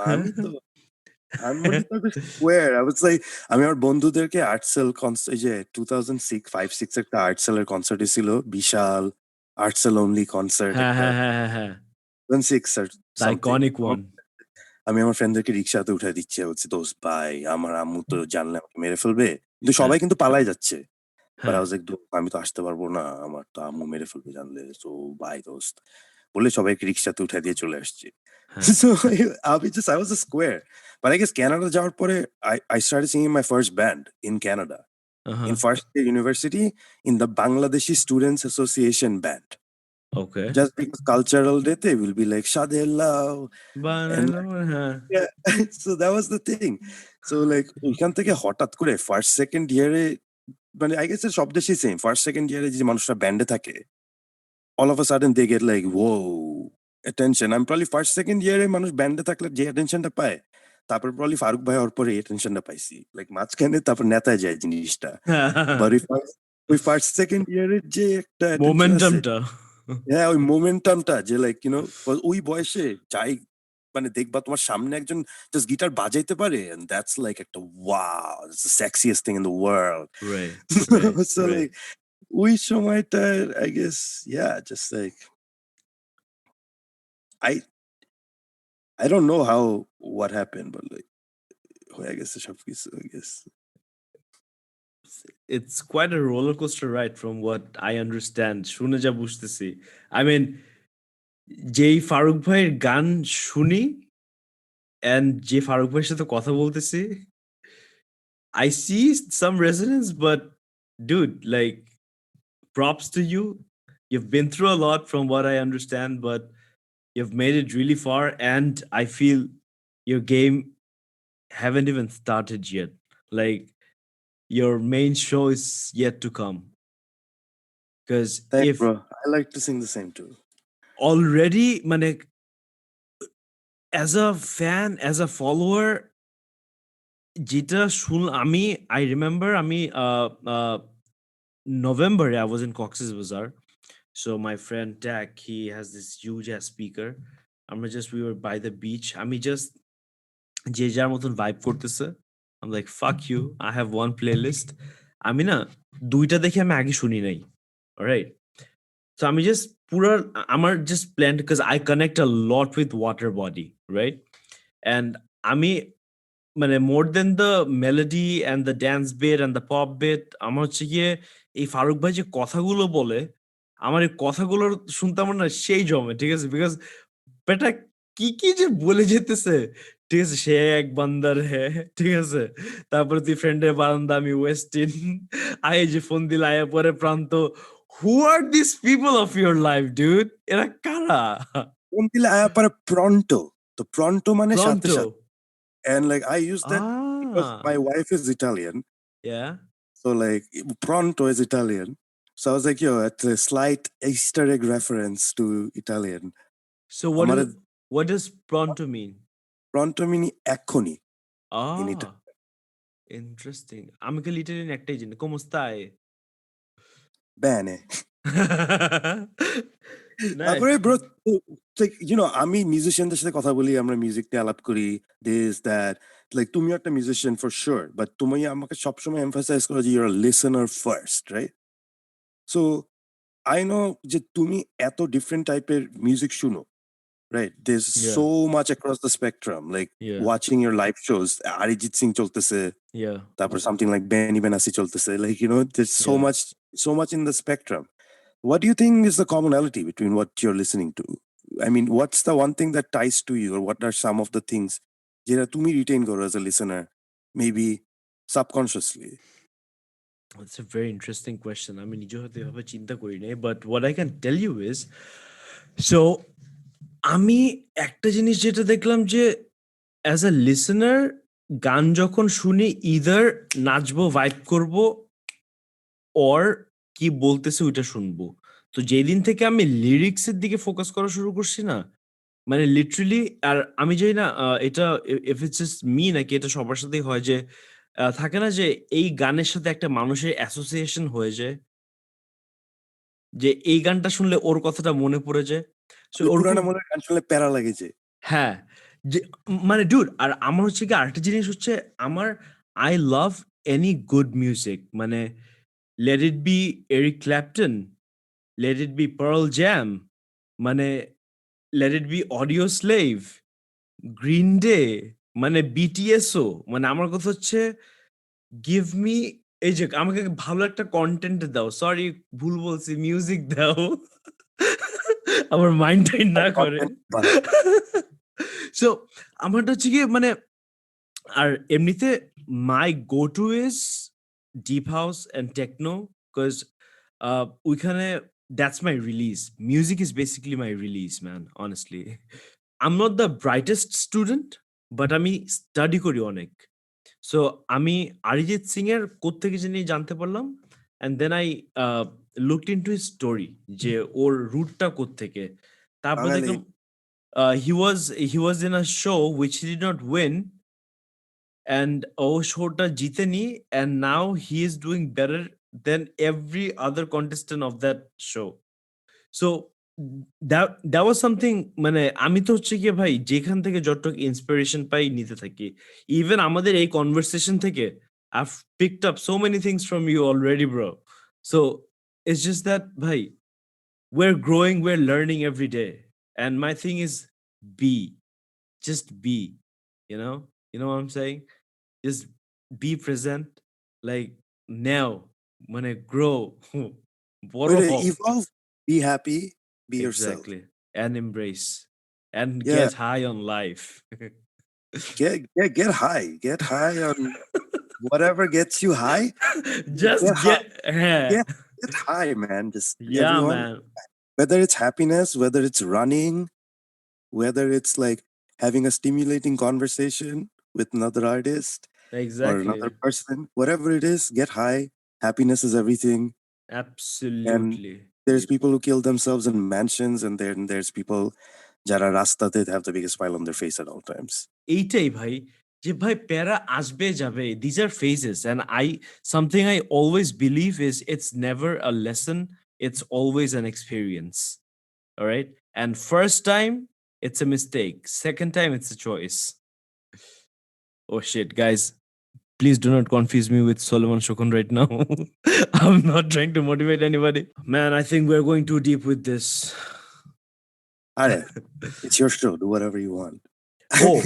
ধানমন্ডি তো স্কোয়ার। I was like আমি আমার বন্ধুদেরকে আর্টসেল কনসার্ট, এই যে 2005-6 একটা আর্টসেলের কনসার্ট ছিল, বিশাল আর্টসেল অনলি কনসার্ট হ্যাঁ একটা, হ্যাঁ হ্যাঁ হ্যাঁ হ্যাঁ 2006 or the something। Iconic one আমি আমার ফ্রেন্ডদেরকে রিক্সাতে উঠাই দিচ্ছি, বলছি দোস্ত ভাই আমার আম্মু তো জানলে আমাকে মেরে ফেলবে, কিন্তু হ্যাঁ সবাই কিন্তু পালাই যাচ্ছে। বাট হ্যাঁ আই ওয়াজ লাইক আমি তো আসতে পারবো না, আমার তো আম্মু মেরে ফেলবে জানলে, সো বাই দোস্ত বলে সবাইকে রিক্সাতে উঠাই দিয়ে চলে আসছি। হ্যাঁ So I was a square. But I guess Canada যাওয়ার পরে I started singing my first band in Canada. In first year university, in the Bangladeshi Students Association band. Okay Just because cultural day they will be like Shade Lao, and বানাইলো হ্যাঁ yeah, so that was the thing. So like ওইখান থেকে হঠাৎ করে first second ইয়ারে, মানে I guess সব দেশেই সেম, ফার্স্ট সেকেন্ড ইয়ারে যে মানুষরা ব্যান্ডে থাকে, all of a sudden they get like whoa attention. I'm probably first second year মানুষ ব্যান্ডে থাকলে যে attentionটা পায়, তারপর probably ফারুক ভাই হওয়ার পরে attentionটা পাইছি, like মাঝখানে তারপর নেতায় যায় জিনিসটা। But ওই ফার্স্ট সেকেন্ড ইয়ারের যে একটা attention আছে, মোমেন্টামটা হ্যাঁ ওই মোমেন্টামটা যে লাইক ওই বয়সে যাই, মানে দেখবা তোমার সামনে একজন জাস্ট গিটার বাজাইতে পারে, and that's like একটা wow, it's the sexiest thing in the world. right right So right like ওই সময়টা I guess yeah, just like I I don't know how what happened, but like I guess the সবকিছু I guess. it's quite a roller coaster ride from what I understand শুনে যা বুঝতেছি I mean যেই ফারুক ভাইয়ের গান শুনি and যে ফারুক ভাইয়ের সাথে কথা বলতেছি I see some resonance but dude like props to you you've been through a lot from what I understand but you've made it really far and I feel your game haven't even started yet like your main show is yet to come because Thanks, if bro. I like to sing the same too. already মানে as a fan as a follower যেটা আমি I remember আমি November I was in Cox's Bazar so my friend Dak he has this huge ass speaker we were by the beach আমি just যে যার মতন vibe করতেছে I'm like fuck you I have one playlist আমি না দুইটা দেখে আমি আগে শুনি নাই alright so আমি just পুরা আমার just planned because I connect a lot with water body right and আমি মানে more than the melody and the dance bit and the pop bit আমার হচ্ছে গিয়ে এই ফারুক ভাই যে কথাগুলো বলে আমার এই কথাগুলো শুনতে আমার না সেই জমে ঠিক আছে বিকজ বেটা কি যে বলে যেতেছে ঠিক আছে সে এক বান্দার হ্যাঁ ঠিক আছে তারপরে তুই ফ্রেন্ডের বারান্দা আমি ওয়েস্টিন আয়ে যে ফোন দিল আয়া পরে Pranto who are this people of your life dude এরা কারা কোন দিলে আয়া পারে pronto, তো pronto মানে সাথে প্রন্টো সাথে, and like I use that because ah my wife is Italian, yeah so like pronto is Italian, So I was like, yo, it's a slight Easter egg reference to Italian. So আমার what does pronto mean? pronto means এক্ষুনি in Ah, Italian. interesting. আমি খালি Italian একটাই জানি, come stai? Bene. Nice. তারপরে bro like আমি মিউজিশিয়ানদের সাথে কথা বলি, আমরা মিউজিক নিয়ে আলাপ করি, দিস দ্যাট, লাইক তুমিও একটা মিউজিশিয়ান ফর শিওর, বাট তুমি আমাকে সবসময় এমফাসাইজ করো যে your listener first, right? So I know যে তুমি এত ডিফারেন্ট টাইপের মিউজিক শুনো, right? There's Yeah, so much across the spectrum, like yeah, watching your live shows, Arijit Singh choltese, yeah, তারপর something like Benny Benassi choltese, like there's yeah. so much in the spectrum. What do you think is the commonality between what you're listening to? I mean, what's the one thing that ties to you, or what are some of the things যেটা তুমি retain করো as a listener, maybe subconsciously? That's a very interesting question. আমি নিজেও হয়তো এভাবে চিন্তা করি নাই, but what I can tell you is, so আমি একটা জিনিস যেটা দেখলাম যে অ্যাজ আ লিসেনার গান যখন শুনি ইদার নাচবো ভাইব করব অর কি বলতেছে ওইটা শুনবো। তো যেদিন থেকে আমি লিরিক্সের দিকে ফোকাস করা শুরু করছি না, মানে লিটারালি, আর আমি জানি না এটা ইফ ইটস জাস্ট মি নাকি এটা সবার সাথেই হয় যে থাকে না যে এই গানের সাথে একটা মানুষের অ্যাসোসিয়েশন হয়ে যায়, যে এই গানটা শুনলে ওর কথাটা মনে পড়ে যায়। সো মানে ওরকম, পুরানো মনের গান শুনলে প্যারা লাগে যে হ্যাঁ, যে মানে ডুড, আর আমার হচ্ছে কি আরেকটা জিনিস হচ্ছে, আমার I love any good music, মানে let it be Eric Clapton, let it be Pearl Jam, মানে let it be Audioslave, Green Day, মানে বিটিএসও, মানে আমার কথা হচ্ছে গিভ মি, এই যে আমাকে ভালো একটা কন্টেন্ট দাও, সরি ভুল বলছি, মিউজিক দাও, আমার মাইন্ড টাইন্ড না করে। কন্টেন্ট বানাও। সো আমারটা হচ্ছে কি মানে, আর এমনিতে my go to is deep house and techno, because ওইখানে that's my release, music is basically my release man, honestly. I am not the brightest student, but আমি স্টাডি করি অনেক। সো আমি অরিজিৎ সিং এর কোত্থেকে জানি জানতে পারলাম, and then I looked into his story, যে ওর রুটটা কোত্থেকে। তারপর বাঙালি দেখলাম he was in a show which he did not win, and ও শোটা জিতেনি, and now he is doing better than every other contestant of that show. So that was something, মানে আমি তো হচ্ছে গিয়ে ভাই যেখান থেকে যতটুকু ইন্সপিরেশন পাই নিতে থাকি, ইভেন আমাদের এই কনভারসেশন থেকে I've picked up so many things from you already, bro. So it's just that ভাই, we're growing, we're learning every day, and my thing is be, just be, you know what I'm saying? Just be present, like now, মানে grow, বড় ওইটা হও। evolve, be happy, be yourself. Exactly. And embrace and Yeah, get high on life. get high on whatever gets you high. Get Just high, yeah. get high, man. Just Yeah, everyone, man. whether it's happiness, whether it's running, whether it's like having a stimulating conversation with another artist or another Exactly. person, whatever it is, get high. Happiness is everything. And Absolutely. there's people who kill themselves in mansions, and then there's people যারা রাস্তাতে have the biggest smile on their face at all times. এইটাই ভাই, যে ভাই প্যারা আসবে যাবে, these are phases, and something I always believe is it's never a lesson, it's always an experience. All right, and first time it's a mistake, second time it's a choice. Oh shit, guys, please do not confuse me with Solomon Shokun right now. I'm not trying to motivate anybody. Man, I think we're going too deep with this. Alright, it's your show. Do whatever you want. Oh,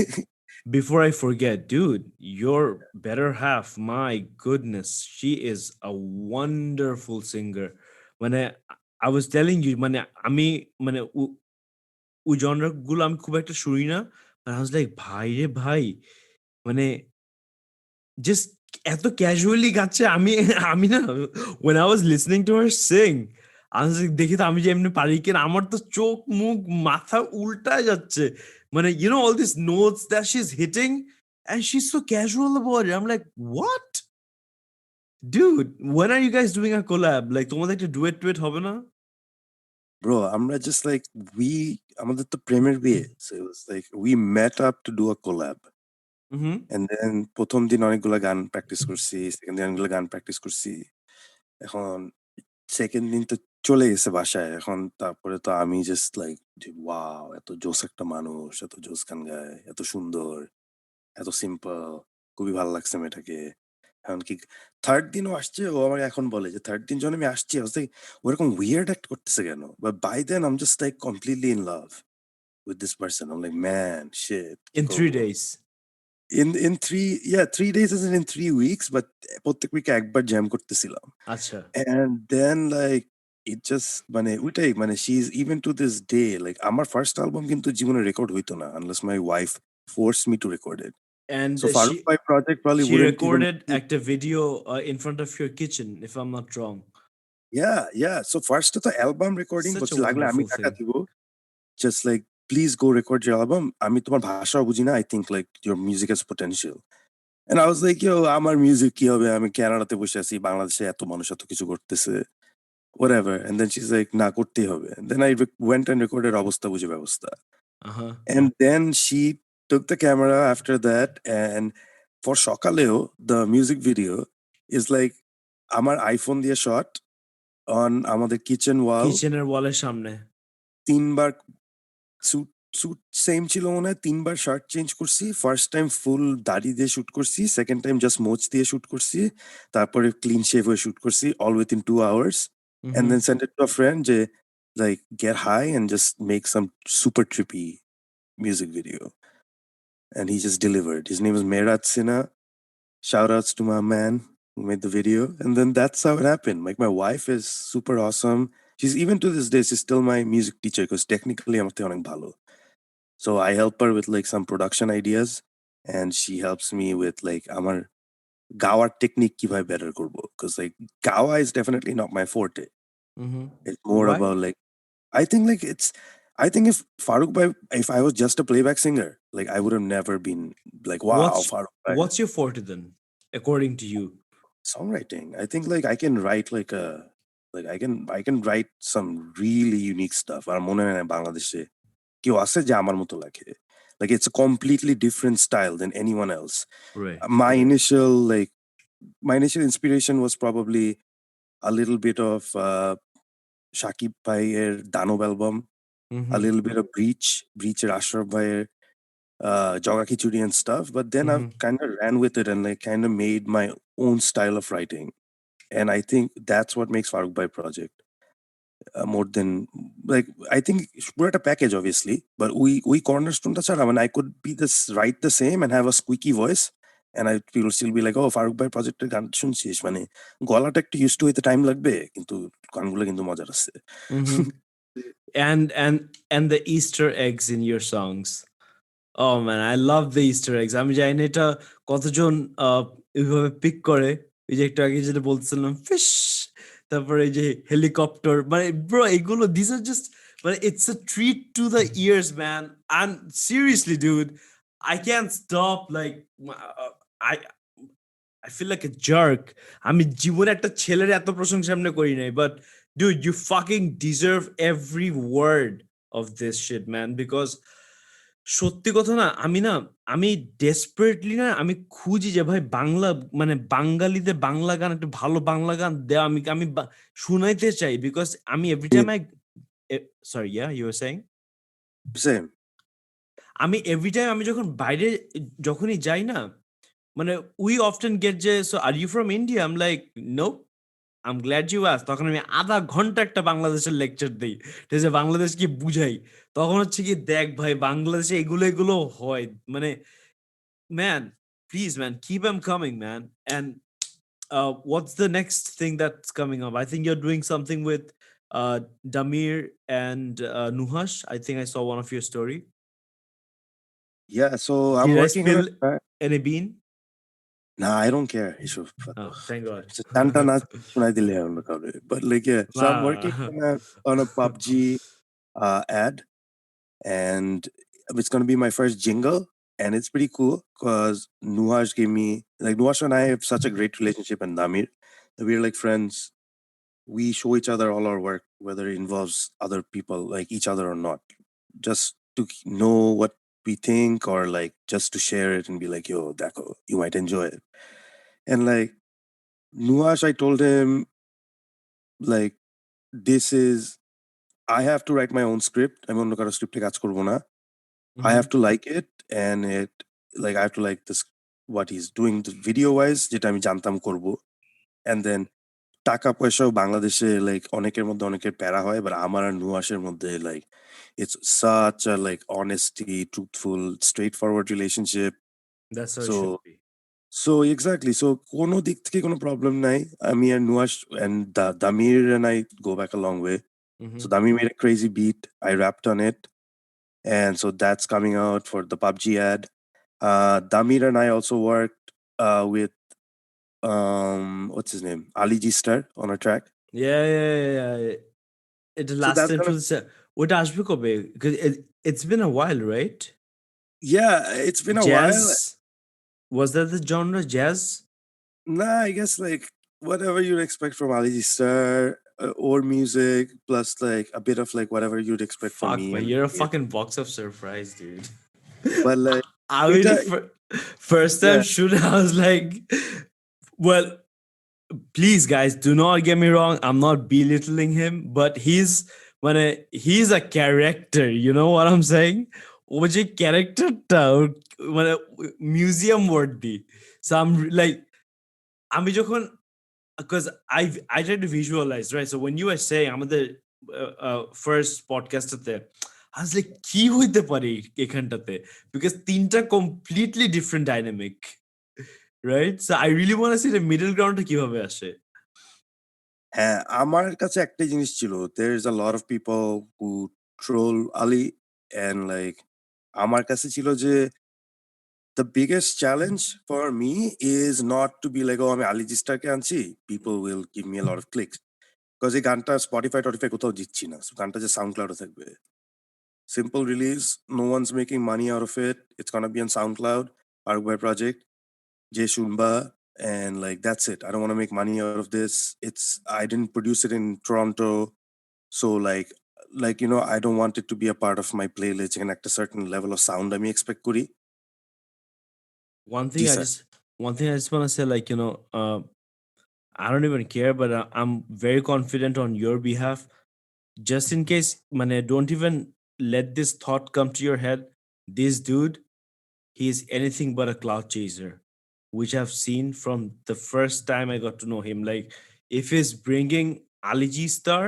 before I forget, dude, your better half, my goodness, she is a wonderful singer. When I was telling you, মানে আমি মানে ওই genre গুলো আমি খুব একটা শুনি না, and I was like, ভাই রে ভাই, মানে just এত ক্যাজুয়ালি গাচ্ছে, আমি না, when I was listening to her sing, আমি was like, দেখি তো আমি যে এমনি পারি কিনা, আমার তো চোখ মুখ মাথা উল্টায় যাচ্ছে, মানে all these notes that she's hitting and she's so casual about it. I'm like, what? Dude, when are you guys doing a collab? Like তোমাদের একটা duet হবে না? Bro, আমরা just like আমাদের তো প্রেমের বিয়ে। So it was like we met up to do a collab. Mhm. And then ১ম দিন অনেকগুলা গান প্র্যাকটিস করছি, 2nd দিন অনেকগুলা গান প্র্যাকটিস করছি। এখন 2nd দিন তো চলে গেছে বাসায়। এখন তারপরে তো আমি জাস্ট লাইক যে ওয়াও! এত জোস একটা মানুষ, এত জোস গান গায়, এত সুন্দর, এত সিম্পল। খুবই ভাল লাগছে মেয়েটাকে। এমনকি 3rd দিনও আসছে ও আমাকে এখন বলে যে 3rd দিন যখন আমি আসছি I was like ওরকম weird act করতেছে কেন? But by then I'm just like completely in love with this person. I'm like, man, shit, কি In 3 করব? days. In 3 days isn't in 3 weeks, but প্রত্যেক উইকে একবার জ্যাম করতেছিলাম। আচ্ছা। And then like it just মানে ওইটাই মানে she's even to this day like আমার ফার্স্ট অ্যালবাম কিন্তু জীবনে রেকর্ড হইতো না unless my wife forced me to record it. And So Farooque Bhai Project probably she wouldn't even recorded একটা video in front of your kitchen, if I'm not wrong. yeah. So first তো album recording Such a বলছে লাগলে আমি wonderful টাকা thing. দিব। Just like please go record your album. আমি তোমার ভাষাও বুঝি না। I think like your music has potential. And I was like, yo, আমার মিউজিক কি হবে? আমি কানাডাতে বসে আছি। বাংলাদেশে এত মানুষ এত কিছু করতেছে। Whatever. And then she's like, না করতেই হবে। And then I went and recorded অবস্থা বুঝে ব্যবস্থা। Uh-huh. And then she took the camera after that and for সকালেও the music video is like আমার iPhone দিয়ে shot on আমাদের kitchen wall কিচেনের ওয়ালের সামনে। ৩ বার স্যুট স্যুট সেম ছিল মনে হয় ৩ বার শার্ট চেঞ্জ করছি। ফার্স্ট টাইম ফুল দাড়ি দিয়ে শুট করছি। সেকেন্ড টাইম জাস্ট মোচ দিয়ে শুট করছি। তারপরে ক্লিন শেভ হয়ে শুট করছি all within 2 hours and Mhm. then sent it to a friend যে like get high and just make some super trippy music video. And he just delivered. His name is Merat Sinha. Shout outs to my man who made the video. And then that's how it happened. Like my wife is super awesome. She's even to this day, she's still my music teacher because technically I'm অনেক ভালো. So I help her with like some production ideas and she helps me with like আমার গাওয়ার technique কিভাবে better করব. Because like gawa is definitely not my forte. Mhm. It's more Why? about like I think like I think if Farooque Bhai, if I was just a playback singer, like I would have never been like, wow, What's Farooque Bhai. what's your forte then, according to you? Songwriting. I think like I can write like I can write some really unique stuff. আর মনে হয় না বাংলাদেশে কেউ আছে যে আমার মতো লেখে। Like it's a completely different style than anyone else. Right. My initial inspiration was probably a little bit of Shakib Bhaiয়ের Danov album, a Mhm. little bit of Breachের Ashraf Bhaiয়ের Joga Khichuri and stuff. But then I Mhm. kind of ran with it and like kind of made my own style of writing. And I think that's what makes Farooque Bhai Project more than like I think we're at a package obviously, but we cornerstone the chara. I mean, I could be this write the same and have a squeaky voice, and I will still be like, oh, Farooque Bhai Project এর গান শুনছিস মানে গলাটা একটু used to হইতে time লাগবে কিন্তু গানগুলো কিন্তু মজার আছে। Mhm. And the Easter eggs in your songs. Oh man, I love the Easter eggs. আমি জানি না এটা কতজন এইভাবে পিক করে। এই যে একটু আগে যেটা বলছিলাম ফিশ, তারপরে এই যে হেলিকপ্টার, মানে ব্রো এগুলো দিস আর জাস্ট মানে it's a treat to the years man. And seriously dude, I can't stop like I I feel like a jerk. আমি জীবনে একটা ছেলের এত প্রশংসা সামনে করি নাই, but dude, you fucking deserve every word of this shit, man, because সত্যি কথা না, আমি ডেসপারেটলি না আমি খুঁজি যে ভাই বাংলা মানে বাঙালিদের বাংলা গান, একটু ভালো বাংলা গান দেওয়া, আমি আমি শুনাইতে চাই, বিকজ আমি every time sorry ya you are saying, Same. আমি এভরি টাইম আমি যখন বাইরে যখনই যাই না, মানে উই অফটেন গেট যে so are you from India, I'm like no, I'm glad you ask, তখন আমি আধা ঘন্টা একটা বাংলাদেশের লেকচার দিই, ঠিক আছে, বাংলাদেশকে বুঝাই, তখন হচ্ছে কি দেখ ভাই বাংলাদেশে এগুলো এগুলো হয়, মানে man, please, man, keep them coming, man. And what's the next thing that's coming up? I think you're doing something with Damir and Nuhash. I think I saw one of your story. Yeah, so I'm Did I working on spill a track. any bean? Nah, I don't care. এসব Oh, thank God. টানটা না শোনাই দিলে অন্য কাউরে। But like yeah, so I'm working Nah. on a PUBG ad and it's gonna be my first jingle. and it's pretty cool because Nuhash gave me like Nuhash and I have such a great relationship, and Damir, that we're like friends. We show each other all our work, whether it involves other people, like each other or not, just to know what we think, or like just to share it and be like, "Yo, Dako, you might enjoy it." And like Nuhash, I told him like, "This is I have to write my own script. আমি অন্য কারো script কাজ করব না. I Mhm. have to like it, and I have to like this what he's doing the video wise, যেটা আমি জানতাম করব, and then টাকা পয়সাও বাংলাদেশে like অনেকের মধ্যে অনেকের প্যারা হয়, but আমার আর নুহাসের মধ্যে like it's such a like honesty, truthful, straightforward relationship. That's how it So should be. exactly, so কোনো দিক থেকে কোনো problem নাই. আমি আর Nuhash and Damir and I go back a long way. So Mhm. Damir made a crazy beat. I rapped on it. And so that's coming out for the PUBG ad. Damir and I also worked with what's his name? Ali G Star on a track. Yeah, yeah, yeah, yeah. It So last that's gonna introduce ওটা আসবে কবে? 'Cause it's been a while, right? yeah, it's been a while. Jazz? Was that the genre, jazz? Nah, I guess like whatever you'd expect from Ali G Star or music, plus like a bit of like whatever you'd expect from Fuck, me man, and you're a Damir. fucking box of surprise, dude. But like I it, mean, first time yeah, shoot, I was like, well, please, guys, do not get me wrong. I'm not belittling him, but he's a character. You know what I'm saying? ও যে ক্যারেক্টারটা মানে museum worthy so আম like আমি যখন because I try to visualize, right? So when you were saying আমাদের first podcast there, I was like কি হইতে পারে এখানটাতে because তিনটা completely different dynamic, right? So I really want to see the middle ground কিভাবে আসে. হ্যাঁ, আমার কাছে একটাই জিনিস ছিল। There's a lot of people who troll Ali, and like আমার কাছে ছিল যে the biggest challenge for me is not to be like, "Oh, আমি Ali G Star কে আনছি, people will give me a lot of clicks." Because এই গানটা Spotify কোথাও দিচ্ছি না। So গানটা যে SoundCloud এ থাকবে। Simple release, no one's making money out of it. It's gonna be on SoundCloud, Farooque Bhai Project, Jay Shumba, and like that's it. I don't want to make money out of this. I didn't produce it in Toronto, so I don't want it to be a part of my playlist and at a certain level of sound আমি expect করি। One G thing I sir. just one thing I just want to say, like, I don't even care, but I'm very confident on your behalf. Just in case, man, don't even let this thought come to your head. This dude, he is anything but a cloud chaser, which I've seen from the first time I got to know him. Like, if he's bringing Ali G Star,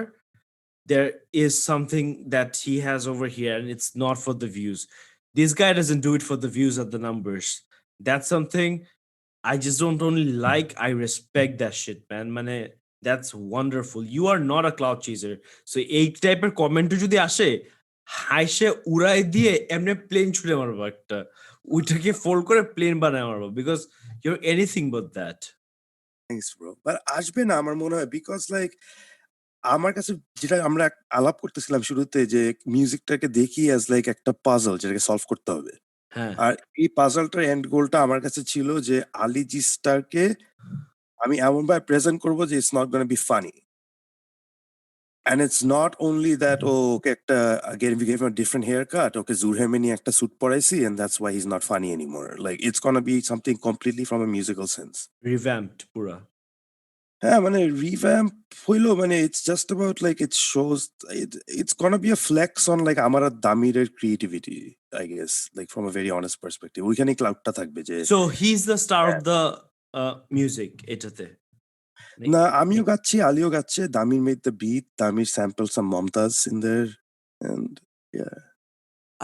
there is something that he has over here, and it's not for the views. This guy doesn't do it for the views or the numbers. That's something I just don't only like, I respect that shit, man. Mane, that's wonderful. You are not a cloud chaser. So এই টাইপের comment যদি আসে, হাইসে উড়াই দিয়ে এমনি plane ছুড়ে মারবো একটা, ওইটাকে ফোল্ড করে প্লেন বানায় মারবো, because you're anything but that. Thanks bro. But আসবে না আমার মনে হয়, বিকজ লাইক আমার কাছে যেটা আমরা আলাপ করতেছিলাম শুরুতে, যে মিউজিকটাকে দেখি অ্যাজ লাইক একটা পাজল যেটাকে সলভ করতে হবে। হ্যাঁ, আর এই পাজলটার এন্ড গোলটা আমার কাছে ছিল যে আলি জি স্টারকে আমি এমনভাবে প্রেজেন্ট করবো যে it's not gonna be funny. And it's not only that, oh, okay, again, we gave him a different haircut. Okay, Zurhemeni একটা suit পরাইছি, and that's why he's not funny anymore. Like, it's gonna be something completely from a musical sense. revamped পুরা. হ্যাঁ, মানে revamp হইলো, মানে it's just about like it shows it's gonna be a flex on like আমার আর দামিরের creativity, I guess, like from a very honest perspective. ওইখানে ক্লাউডটা থাকবে যে So he's the star of হ্যাঁ, the music এটাতে. না আমিও গাচ্ছি, আলিও গাচ্ছে, দামির made the beat, দামির sampled some Momtaz in there, and yeah,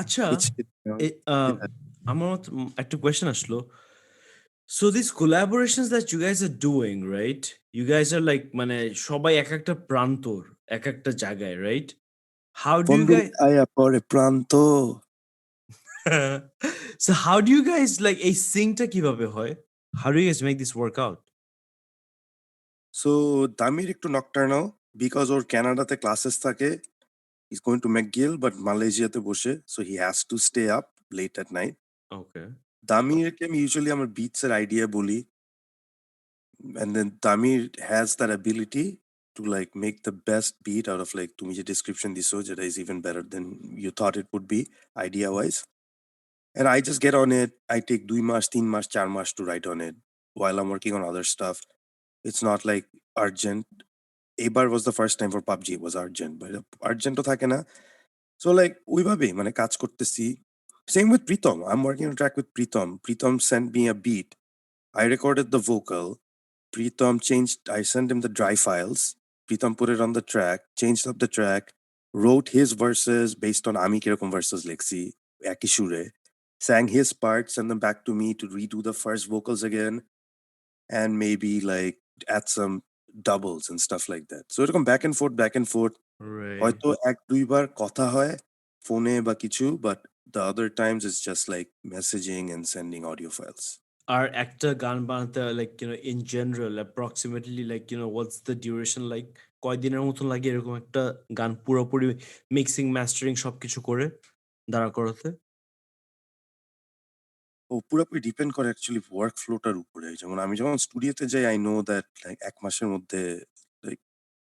আচ্ছা, it's yeah. আমার একটা কোয়েশ্চেন আসলো. So these collaborations that you guys are doing, right? You guys are like মানে সবাই এক একটা প্রান্তর, এক একটা জায়গায়, right? How do you বন্দুক guys আয়া পরে প্রান্ত। so how do you guys like এই সিংটা কিভাবে হয়? How do you guys make this work out? So দামির একটু নকটার্নাল, বিকজ ওর কানাডাতে ক্লাসেস থাকে। He's going to McGill, but মালয়েশিয়াতে বসে, so he has to stay up late at night. ওকে। দামিরকে আমি ইউজুয়ালি আমার বিটস এর আইডিয়া বলি। And then Tamir has that ability to like make the best beat out of like তুমি যে description দিছো যেটা is even better than you thought it would be idea wise. And I just get on it. I take 2 mass, 3 mass, 4 mass to write on it while I'm working on other stuff. It's not like urgent. এবার was the first time for PUBG it was urgent, but urgent তো থাকে না। So like ওইভাবেই মানে কাজ করতেছি। Same with Pritam. I'm working on a track with Pritam. Pritam sent me a beat. I recorded the vocal. Pritam changed, I sent him the dry files. Pritam put it on the track, changed up the track, wrote his verses based on আমি কিরকম verses লিখছি, একই সুরে, sang his parts, sent them back to me to redo the first vocals again, and maybe like add some doubles and stuff like that. So এরকম back and forth. Right. হয়তো ১-২ বার কথা হয় ফোনে বা কিছু, but the other times it's just like messaging and sending audio files. আর একটা গান বানাতে like in general approximately like what's the duration like কয়দিনের মতন লাগে এরকম একটা গান পুরোপুরি মিক্সিং মাস্টারিং সবকিছু করে দাঁড়া করাতে? ও পুরোপুরি ডিপেন্ড করে অ্যাকচুয়ালি ওয়ার্ক ফ্লোটার উপরে। যেমন আমি যখন স্টুডিওতে যাই I know that like ১ মাসের মধ্যে like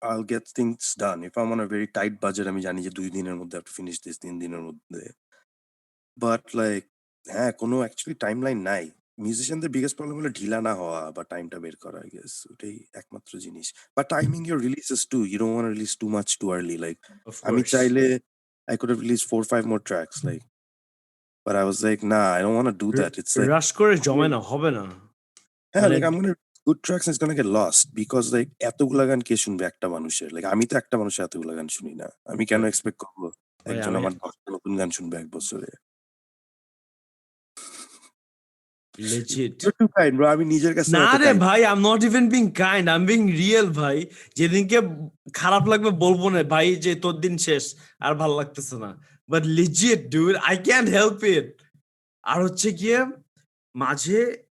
I'll get things done. If I'm on a very tight budget আমি জানি যে ২ দিনের মধ্যে I have to finish this ৩ দিনের মধ্যে। বাট লাইক হ্যাঁ, কোনো অ্যাকচুয়ালি টাইমলাইন নাই। মিউজিশিয়ানদের বিগেস্ট প্রবলেম হলো ঢিলা না হওয়া বা টাইমটা বের করা I guess ওটাই একমাত্র জিনিস। But timing your releases too. You don't wanna release too much too early. Like of আমি কোর্স। চাইলে I could have released 4 or 5 more tracks like but I was like, "Nah, I don't wanna do that." It's like রাশ করে জমে না, হবে না। হ্যাঁ, মানে like I'm gonna good tracks is gonna get lost because like এতগুলা গান কে শুনবে একটা মানুষের? Like আমি তো একটা মানুষের এতগুলা গান শুনি না। আমি কেন ভাই এক্সপেক্ট করব ভাই একজন আমি আমার ১০ টা নতুন গান শুনবে ১ বছরে? Legit. You're too kind bro. আমি নিজের কাছেও না এত রে কাইন্ড ভাই, I am not even being kind, I am being real ভাই। যেদিনকে খারাপ লাগবে বলবো না ভাই যে তোর দিন শেষ, আর ভাল লাগতেছে না। But legit dude, I can't help it. আর হচ্ছে গিয়ে মাঝে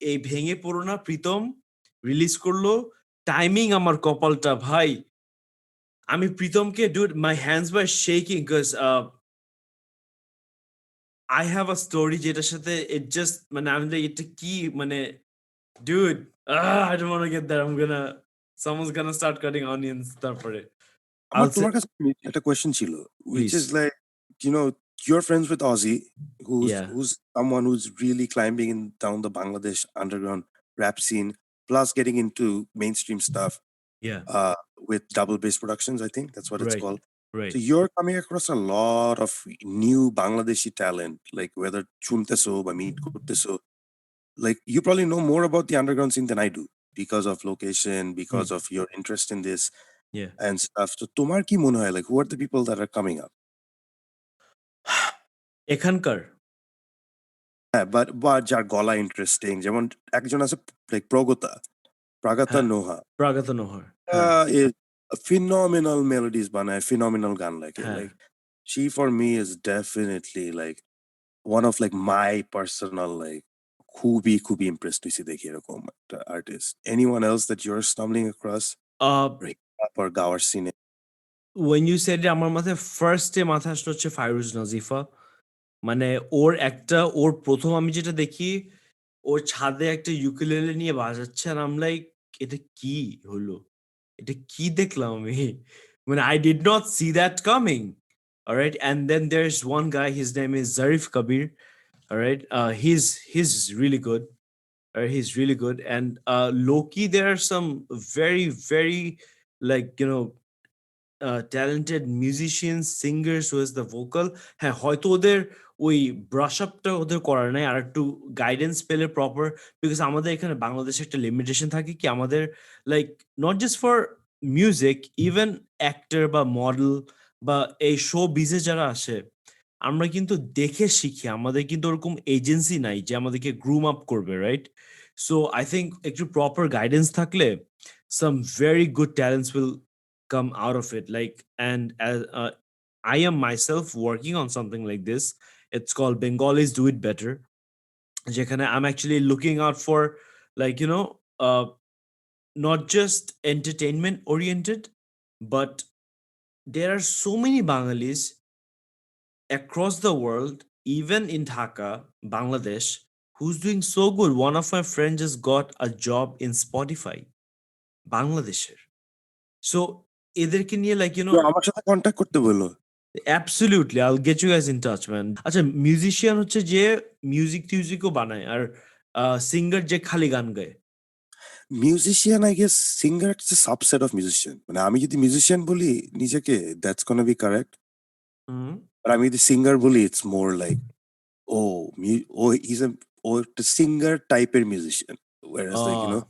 এই ভেঙে পড়ো না প্রীতম রিলিজ করলো, টাইমিং আমার কপালটা ভাই। আমি প্রীতমকে dude my hands were shaking because I have a story যেটার সাথে ইট জাস্ট মানে আমি like, এটা কি মানে dude, I don't want to get there. Someone's gonna start cutting onions. তারপরে আমার I'll say, তোমার কাছে একটা কোয়েশ্চেন ছিল which please. is like you know you're friends with Ozzy Yeah, who's someone who's really climbing in down the Bangladesh underground rap scene plus getting into mainstream stuff yeah, uh, with Double Bass Productions, I think that's what it's right, called. So right. you're coming across a lot of new Bangladeshi talent, like whether chunteso বা meet করতেছো. Like you probably know more about the underground scene than I do because of location, because Hmm, of your interest in this yeah. and stuff. So তোমার কি মনে হয় like who are the people that are coming up? এখানকার হ্যাঁ, বা যার গলা interesting যেমন একজন আছে like Pragata হ্যাঁ, Noha. প্রাগত নহর। হ্যাঁ, Is phenomenal melodies বানায়, phenomenal গান লেখে। হ্যাঁ। Like she for me is definitely like one of like my personal like খুবই impressed হইছি দেখি এরকম একটা artist. Anyone else that you're stumbling across or hip hop or গাওয়ার scene A? when you said it, আমার মাথায় first এ মাথায় আসলো হচ্ছে ফাইরুজ নাজিফা। মানে ওর ১ম আমি যেটা দেখি, ওর ছাদে একটা ইউকুলেলে নিয়ে বাজাচ্ছে আর I'm like এটা কি হলো? এটা কি দেখলাম আমি? মানে I did not see that coming. Alright? And then there's one guy, his name is Zarif Kabir. Alright? He's really good. Alright? He's really good. And low-key, there are some very, very like, talented musicians, singers who is the vocal. হ্যাঁ, হয়তো ওদের ওই brush আপটা ওদের করার নাই। আরেকটু guidance পেলে প্রপার, বিকজ আমাদের এখানে বাংলাদেশে একটা লিমিটেশন থাকে কি আমাদের like not just for music, even actor বা মডেল বা এই শো বিজে যারা আসে, আমরা কিন্তু দেখে শিখি। আমাদের কিন্তু ওরকম এজেন্সি নাই যে আমাদেরকে গ্রুম আপ করবে, রাইট? সো আই থিংক একটু প্রপার গাইডেন্স থাকলে some very good talents will come out of it. Like, and as I am myself working on something like this. It's called Bengalis Do It Better. যেখানে I'm actually looking out for like not just entertainment oriented, but there are so many Bangalis across the world even in Dhaka, Bangladesh, who's doing so good. One of my friends just got a job in Spotify, Bangladesher. So এদেরকে নিয়ে like তো আমার সাথে contact করতে বললো। absolutely, I'll get you guys in touch, man. আচ্ছা, musician হচ্ছে যে মিউজিক টিউজিকও বানায় আর সিঙ্গার যে খালি গান গায়। Musician I guess singer it's a subset of musician. মানে আমি যদি মিউজিশিয়ান বলি নিজেকে that's gonna be correct. Hmm. আর আমি যদি সিঙ্গার বলি ইটস মোর লাইক ও ও ইজ এ ও একটা সিঙ্গার টাইপের মিউজিশিয়ান। Whereas like, you know,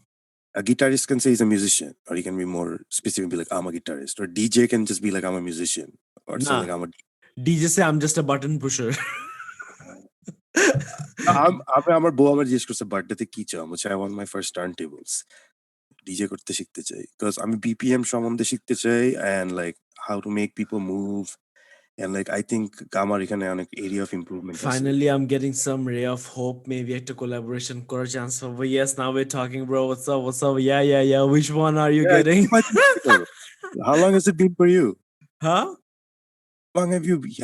a guitarist can say he's a musician, or he can be more specific, be like, I'm a guitarist. Or DJ can just be like, I'm a musician, or say না, like, I'm a. DJ say I'm just a button pusher. আমার বউ আমার জিজ্ঞেস করছে বার্থডেতে কি চাও, বলছে I want my first turntables. DJ করতে শিখতে চাই, বিকজ আমি বিপিএম সম্বন্ধে শিখতে চাই and like how to make people move, and like I think আমার এখানে অনেক area of improvement আছে. Finally, I'm getting some ray of hope. Maybe একটা collaboration করার chance পাবো. Yes, now we're talking, bro. What's up? What's up? Yeah, yeah, yeah. Which one are you Yeah, getting? How long has it been for you? Huh? How long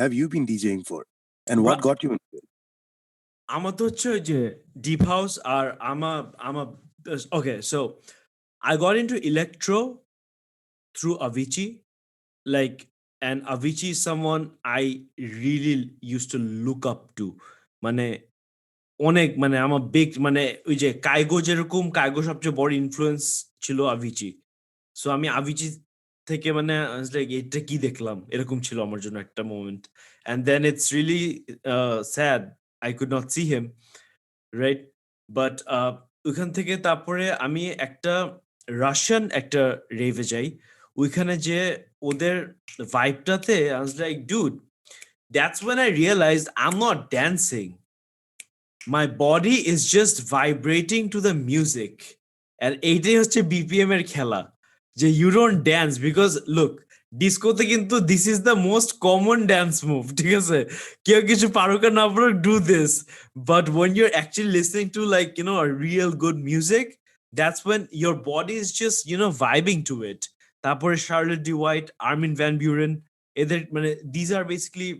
have you been DJing for? And what Bro, got you into it? আমার তো হচ্ছে ওই যে deep house আর I'm a okay, so I got into electro through Avicii, like, and Avicii is someone I really used to look up to. মানে অনেক মানে আমার বিগ মানে ওই যে কাইগো যেরকম কাইগো সবচেয়ে বড় ইনফ্লুয়েন্স ছিল আভিচি। সো আমি আভিচি থেকে মানে লাইক এটা কি দেখলাম এরকম ছিল আমার জন্য একটা moment. And then it's really sad I could not see him, right? But ওইখান থেকে তারপরে আমি একটা রাশিয়ান একটা রেভে যাই। ওইখানে যে ওদের ভাইবটাতে I was like dude, that's when I realized I'm not dancing. My body is just vibrating to the music. And এইটাই হচ্ছে বিপিএম এর খেলা, যে you don't dance because look, ডিস্কোতে কিন্তু this is the most common dance move, ঠিক আছে? কেউ কিছু পারুক আর না পারুক, do this. But when you're actually listening to like, you know, a real good music, that's when your body is just, you know, vibing to it. তারপরে Charlotte D. White, Armin van Buuren, এদের মানে these are basically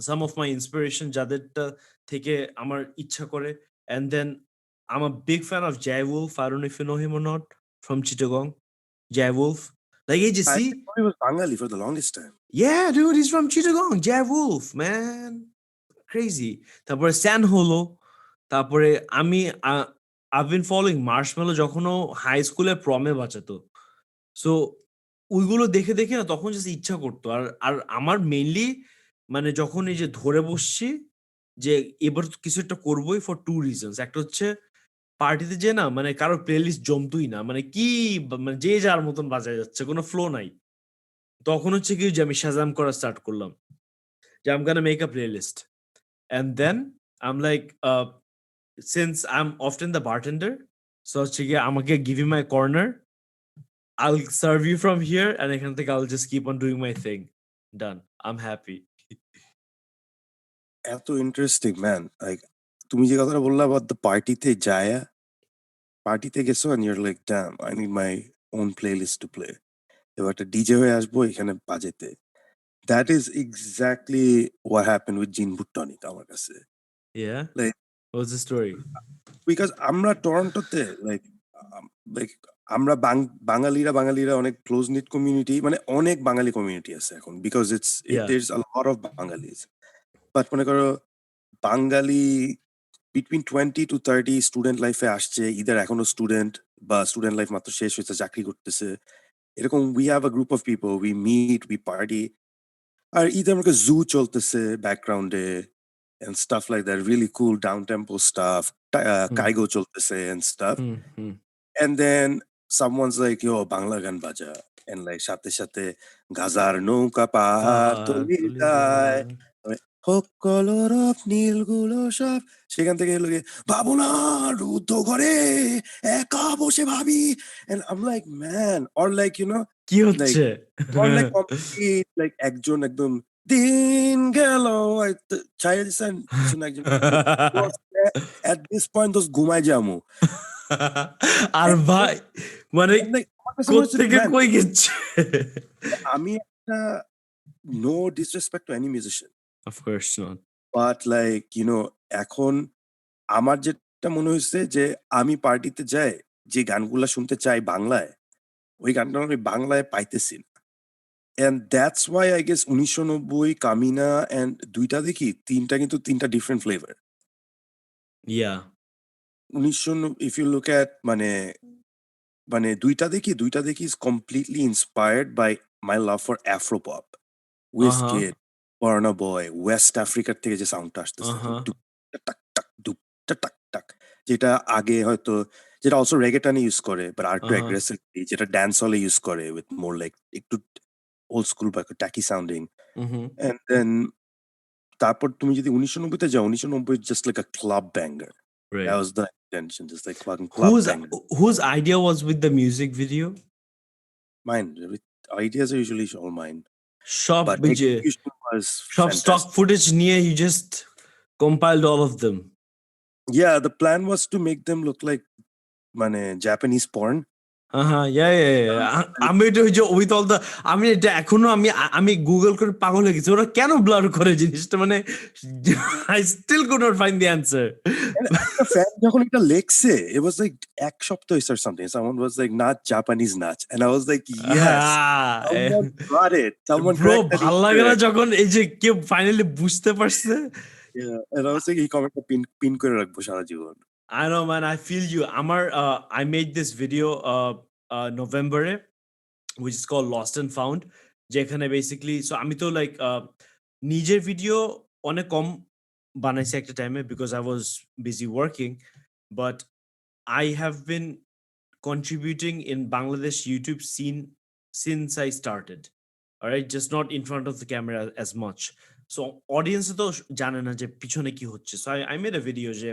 some of my inspiration যাদেরটা থেকে আমার ইচ্ছা করে। And then I'm a big fan of Jai Wolf. I don't know if you know him or not, from Chittagong. Jai Wolf, like এই যে I see, thought he was Bengali for the longest time. yeah dude, he's from Chittagong. Jai Wolf, man, crazy. তারপরে San Holo, তারপরে আমি I've been following Marshmello যখন ও high স্কুলে প্রমে বাঁচাতো। So ওইগুলো দেখে দেখে না তখন জাস্ট ইচ্ছা করতো। আর আর আমার মেইনলি মানে যখন এই যে ধরে বসছি যে এবার তো কিছু একটা করবোই, ফর টু রিজনস। একটা হচ্ছে পার্টিতে যে না মানে কারো প্লেলিস্ট জমতোই না, মানে কি মানে যে যার মতন বাজায় যাচ্ছে, কোনো ফ্লো নাই। তখন হচ্ছে কি যে আমি শাজাম করা স্টার্ট করলাম যে I am gonna make a playlist. And then I am like since I am often the bartender, so হচ্ছে কি আমাকে give me my corner, I'll serve you from here, and I can think I'll just keep on doing my thing. Done. I'm happy. এত interesting man. Like তুমি যে কথাটা বললা about the পার্টিতে যায়, পার্টিতে গেছো and you're like damn I need my own playlist to play, এবার একটা ডিজে হয়ে আসবো এখানে বাজেতে। That is exactly what happened with জিন বুট্টনিক আমার কাছে। Yeah. Like What's the story? Because আমরা টরন্টোতে লাইক আমরা বাঙালিরা অনেক ক্লোজ নিট কমিউনিটি, মানে অনেক বাঙালি কমিউনিটি আছে এখন, because Yeah. there's a lot of বাঙালিজ। But মনে করো বাঙালি বিটুইন 20 to 30 স্টুডেন্ট লাইফে আসছে, ইদার এখনো স্টুডেন্ট বা স্টুডেন্ট লাইফ মাত্র শেষ হয়েছে, চাকরি করতেছে, এরকম we have a group of people, we meet, we party. আর ইদার মনে জু চলতেছে ব্যাকগ্রাউন্ডে and stuff like that, really cool down tempo stuff, Kaigo choltese and stuff. And then someone's like, yo, Bangla gan baja. And like, shate gazar nouka pahar tuli যায় হোক কলরব নীলগুলো সব, সেখান থেকে এলো ভাবনা রুদ্ধ ঘরে একা বসে ভাবি। And I'm like, man, or like, you know, কি like, হচ্ছে? or like complete, like একজন একদম দিন গেল ছায়া দিচ্ছেন, পিছনে একজন at this point those ঘুমায় যামু। আর And ভাই মানে like আমার কাছে মনে হচ্ছে, কোত্থেকে man, কই গেছে? আমি একটা no disrespect to any musician, Of course not. But like এখন আমার যেটা মনে হইছে যে আমি পার্টিতে যাই, যে গানগুলা শুনতে চাই বাংলায়, ওই গানটা আমি বাংলায় পাইতেছি না। And that's why I guess ১৯৯০, কামিনা অ্যান্ড ২ টা দেখি ৩ টা কিন্তু ৩ টা different flavour. Yeah. ১৯৯০ if you look at মানে ২ টা দেখি is completely inspired by my love for Afro pop. Uh-huh. Wizkid, Burna Boy, West আফ্রিকার থেকে যে সাউন্ডটা আসতেছে Uh-huh. ডুপ টাক টাক ডুপ টাক টাক, যেটা আগে হয়তো, যেটা অলসো রেগেটনে ইউজ করে বাট আর একটু Uh-huh. অ্যাগ্রেসিভলি, যেটা ড্যান্স হলে ইউজ করে উইথ মোর লাইক একটু ওল্ড স্কুল বা একটু techie sounding. Mm-hmm. And then তারপর তুমি যদি ১৯৯০ তে যাও, ১৯৯০ just like a club banger. That Right. Was the intention, just like fucking club banger. Whose idea was with the music video? Mine, ideas are usually all mine, সব but ওই যে execution was সব stock fantastic. Footage নিয়ে you just compiled all of them. Yeah, the plan was to make them look like Japanese porn. আমি এটা ওই যে with all the, আমি এটা এখনো আমি গুগল করে পাগল হয়ে গেছি ওরা কেন ব্লার করে জিনিসটা, মানে I still could not find the answer. And একটা fan যখন এটা লেখছে, it was like ১ সপ্তাহ or something. Someone was like, not Japanese nuts. And I was like, yes, someone got it. Someone bro cracked that ভাল Easter লাগে না egg. যখন এই যে কেউ ফাইনালি বুঝতে পারছে। Yeah. And I was like, এই কমেন্টটা পিন করে রাখবো সারা জীবন। I know man, I feel you. আমার I made this video November which is called Lost and Found, যেখানে বেসিক্যালি সো আমি তো লাইক নিজের ভিডিও অনেক কম বানাইছি একটা টাইমে because I was busy working, but I have been contributing in Bangladesh YouTube scene since I started. All right, just not in front of the camera as much. So audience তো জানে না যে পিছনে কি হচ্ছে. So I made a video যে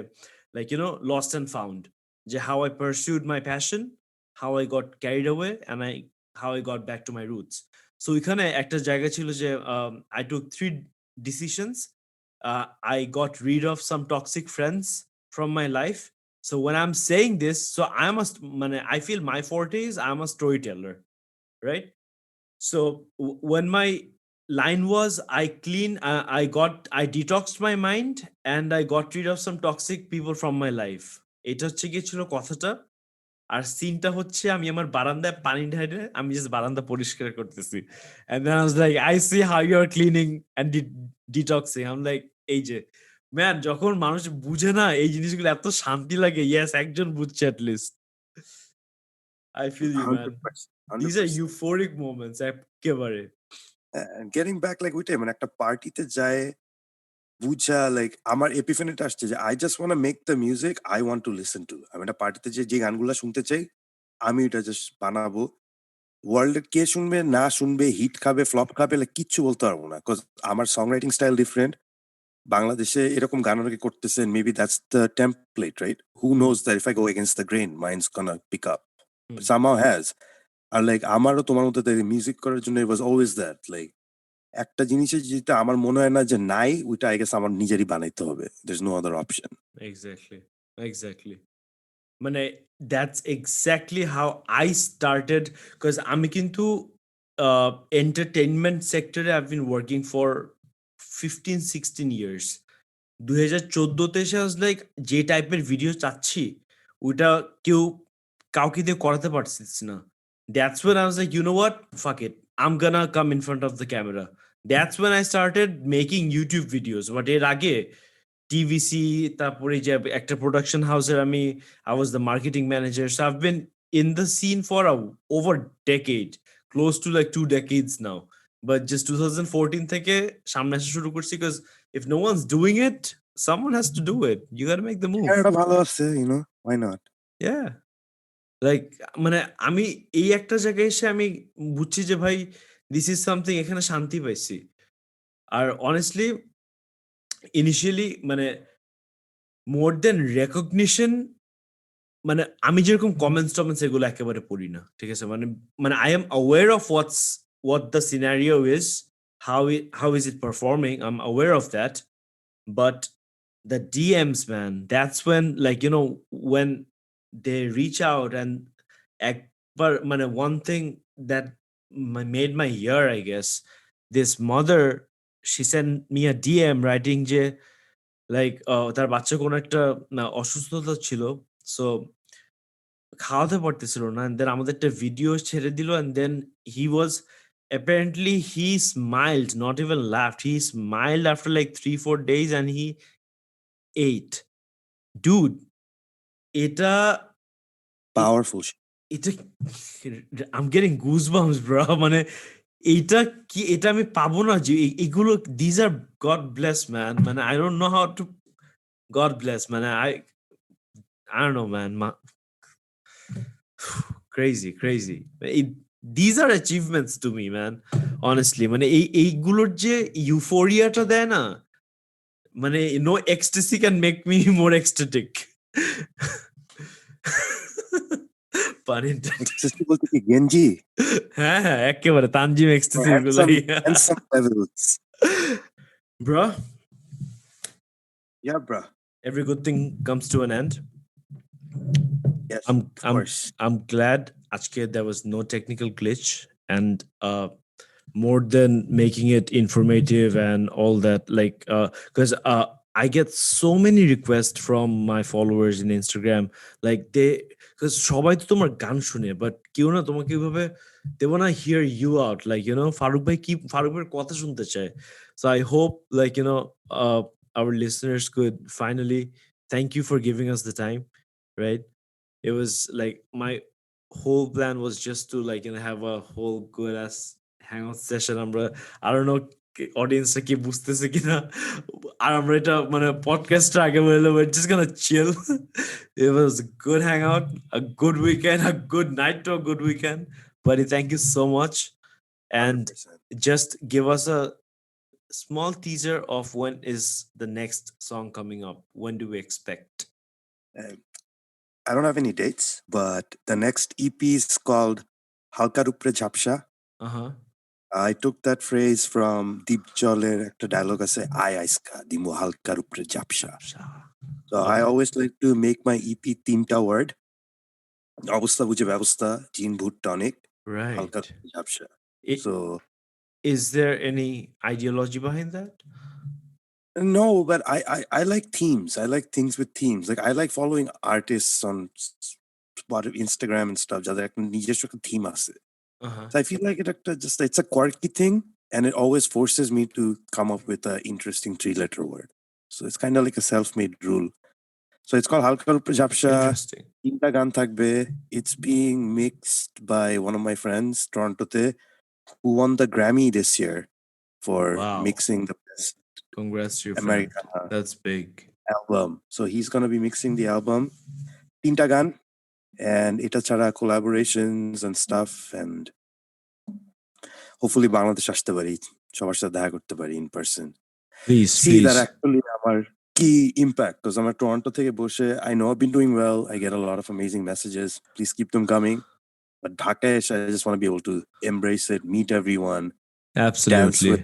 like lost and found, যে how I pursued my passion, how I got carried away, and how I got back to my roots. So এখানে একটা জায়গা ছিল যে I took 3 decisions. I got rid of some toxic friends from my life. So when I'm saying this, so I feel my forte is I'm a storyteller, right? So when my line was I detoxed my mind and I got rid of some toxic people from my life. এটা হচ্ছে গিয়ে ছিল কথাটা। আর সিনটা হচ্ছে আমি আমার বারান্দায় পানি ঢেলে আমি জাস্ট বারান্দা পরিষ্কার করতেছি, and then I was like I see how you are cleaning and detoxing. I'm like এই যে ম্যান, যখন মানুষ বুঝে না এই জিনিসগুলো এত শান্তি লাগে। ইয়েস, একজন বুঝছে at least. I feel you man. 100%, These are 100%. euphoric moments একেবারে। গেটিং ব্যাক লাইক ওইটাই, একটা পার্টিতে যায় বুঝা, লাইক আমার এপিফেনিটা আসছে যে I just want make the music I want to listen two. আমি একটা পার্টিতে যে গানগুলা শুনতে চাই, আমি এটা জাস্ট বানাবো। ওয়ার্ল্ডের কে শুনবে না শুনবে, হিট খাবে ফ্লপ খাবে, লাইক কিচ্ছু বলতে পারবো না, কজ আমার সং রাইটিং স্টাইল ডিফারেন্ট। বাংলাদেশে এরকম গান অনেকে করতেছেন, maybe that's the template, right? Who knows that if I go against the grain mind's gonna pick up, hmm, somehow has. আর লাইক আমারও তোমার মতো মিউজিক করার জন্য it was always that, like একটা জিনিসের যেটা আমার মনে হয় না যে নাই, ওইটা আই গেস আমার নিজেরই বানাইতে হবে। There's no other option. exactly. মানে that's exactly how I started, because আমি কিন্তু entertainment sector I've been working for 15-16 years. 2014 এসে I was like যে টাইপের ভিডিও চাচ্ছি ওইটা কেউ কাউকে দিয়ে করাতে পারছিস না। That's when I was like, you know what? Fuck it. I'm gonna come in front of the camera. That's when I started making YouTube videos. But এর আগে টিভিসি, তারপরে যে একটা প্রোডাকশন হাউসের I was the marketing manager. So I've been in the scene for over decade, close to like 2 decades now. But just 2014 থেকে সামনে আসা শুরু করছি, because if no one's doing it, someone has to do it. You gotta make the move. হ্যাঁ, এটা ভালো আছে, why not? Yeah. Like মানে আমি এই একটা জায়গায় এসে আমি বুঝছি যে ভাই দিস ইজ সামথিং, এখানে শান্তি পাইছি। আর অনেস্টলি ইনিশিয়ালি মানে মোর দেন রেকগনিশন, মানে আমি যেরকম কমেন্টস টমেন্টস এগুলো একেবারে পড়ি না, ঠিক আছে? মানে মানে I am aware of what the scenario is, how is it performing, I'm aware of that. But the DMs, man, that's when, like, when they reach out and but one thing that made my year, I guess, this mother she sent me a DM writing যে like তার বাচ্চা কোনো একটা অসুস্থতা ছিল, so খাওয়াতে পারতেছিল না, and then আমাদের একটা ভিডিও ছেড়ে দিল, and then he was apparently he smiled, not even laughed, he smiled after like 3-4 days and he ate. Dude, এটা Powerful shit. এটা I'm getting goosebumps, bro. মানে এইটা কি, এটা আমি পাবো না যে এগুলো, these are God bless, man. মানে I don't know how to, God bless, man. I don't know, man. Crazy, crazy. These are achievements to me, man. Honestly, মানে এইগুলোর যে ইউফোরিয়াটা দেয় না, মানে no ecstasy can make me more ecstatic. Pun intended. Ecstasy বলতে কি গেঞ্জি? হ্যাঁ হ্যাঁ, একেবারে তানজিম Or এক্সটেসি গুলোই। handsome levels. Bruh, Yeah, bruh. every good thing comes to an end. Yes, I'm of I'm course. I'm glad আজকে there was no technical glitch, and more than making it informative and all that, like because I get so many requests from my followers in Instagram, like they, because সবাই তো তোমার গান শুনে, but কেউ না তোমাকে কিভাবে, they wanna hear you out, like Faruk ভাই কি, ফারুক ভাইয়ের কথা শুনতে চায়। So I hope, like our listeners could finally, thank you for giving us the time, right? It was like my whole plan was just to, like have a whole good ass hangout session. আমরা I don't know অডিয়েন্সটা কি বুঝতেছে কিনা, আর আমরা এটা মানে পডকাস্টের আগে বললে we're just gonna chill. It was a good hangout, a good weekend, a good night to a good weekend. Buddy, thank you so much, and 100%. just give us a small teaser of when is the next song coming up. When do we expect? Uh, I don't have any dates, but the next EP is called Halkar Upre Jhapsha. Uh-huh. I took that phrase from Deep Joler একটা dialogue আছে আয় আইসকা দিমু হালকার উপরে ঝাপসা. So Love I it. always like to make my EP তিনটা word. অবস্থা বুঝে ব্যবস্থা, জিন ভূত টনিক, হালকার Right. উপরে ঝাপসা. It, So is there any ideology behind that? no, but I like themes. I like things with themes. Like I like following artists on Instagram and stuff. যাদের একটা নিজস্ব একটা থিম আছে. Uh-huh. So I feel like it's a quirky thing, and it always forces me to come up with an interesting 3-letter word. So it's kind of like a self-made rule. So it's called Halkar Upre Jhapsha. Interesting. তিনটা গান থাকবে. It's being mixed by one of my friends, Torontoতে, who won the Grammy this year for Wow. mixing the best Congrats to your friend. American That's big. album. So he's gonna be mixing the album. তিনটা গান, and এটা ছাড়া collaborations and stuff, and hopefully Bangladesh আসতে পারি, সবার সাথে দেখা করতে পারি in person. Please, See that please. actually আমার key impact, because আমার টরন্টো থেকে বসে I know I've been doing well. I get a lot of amazing messages. Please keep them coming. But Dhaka, I just want to be able to embrace it, meet everyone, dance Absolutely. with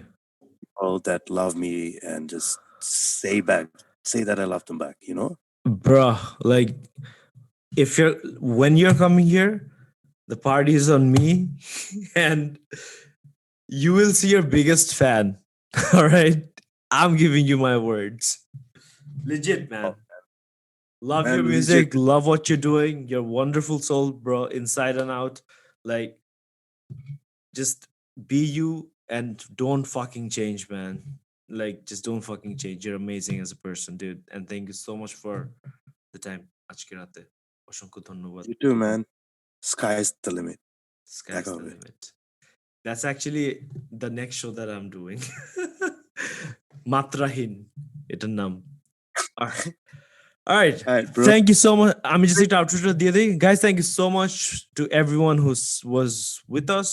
all that love me, and just say that I love them back, you know? Bruh, like when you're coming here, the party is on me, and you will see your biggest fan. All right. I'm giving you my words. Legit, man. Love your Man, music, legit. love what you're doing. You're wonderful soul, bro, inside and out. Like, just be you and don't fucking change, man. Like, just don't fucking change. You're amazing as a person, dude. And thank you so much for the time. আজকে রাতে অসংখ্য ধন্যবাদ। You too, man. Sky's the limit. Sky's the হবে। limit. That's actually the next show that I'm doing. মাত্রাহীন এটার নাম। All right. All right, bro. Thank you so much. I'm just outro দিয়ে দিই। Guys, thank you so much to everyone who was with us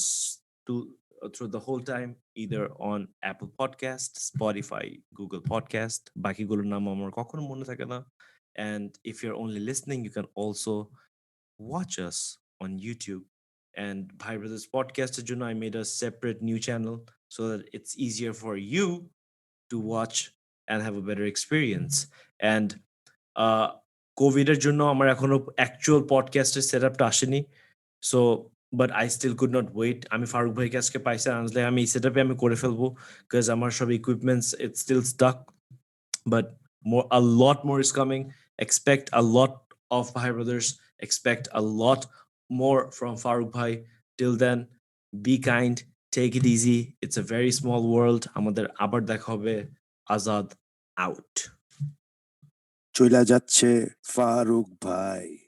through the whole time, either on Apple Podcast, Spotify, Google Podcast, বাকিগুলোর নাম আমার কখনো মনে থাকে না। And if you're only listening, you can also watch us on YouTube. And Bhai Brothers Podcast এর জন্য I made a separate new channel so that it's easier for you to watch and have a better experience. And কোভিডের জন্য আমার এখনো actual পডকাস্টের সেটআপটা আসেনি, so but I still could not wait. আমি ফারুক ভাইকে আজকে পাইছি। I was like, আমি এই সেটআপে আমি করে ফেলবো। Because আমার সব equipments, it's still stuck. But a lot more is coming. Expect a lot of Bhai Brothers. Expect a lot more from Farooque Bhai. Till then, be kind. Take it easy. It's a very small world. আমাদের আবার দেখা হবে। Azad out. চইলা যাচ্ছে ফারুক ভাই।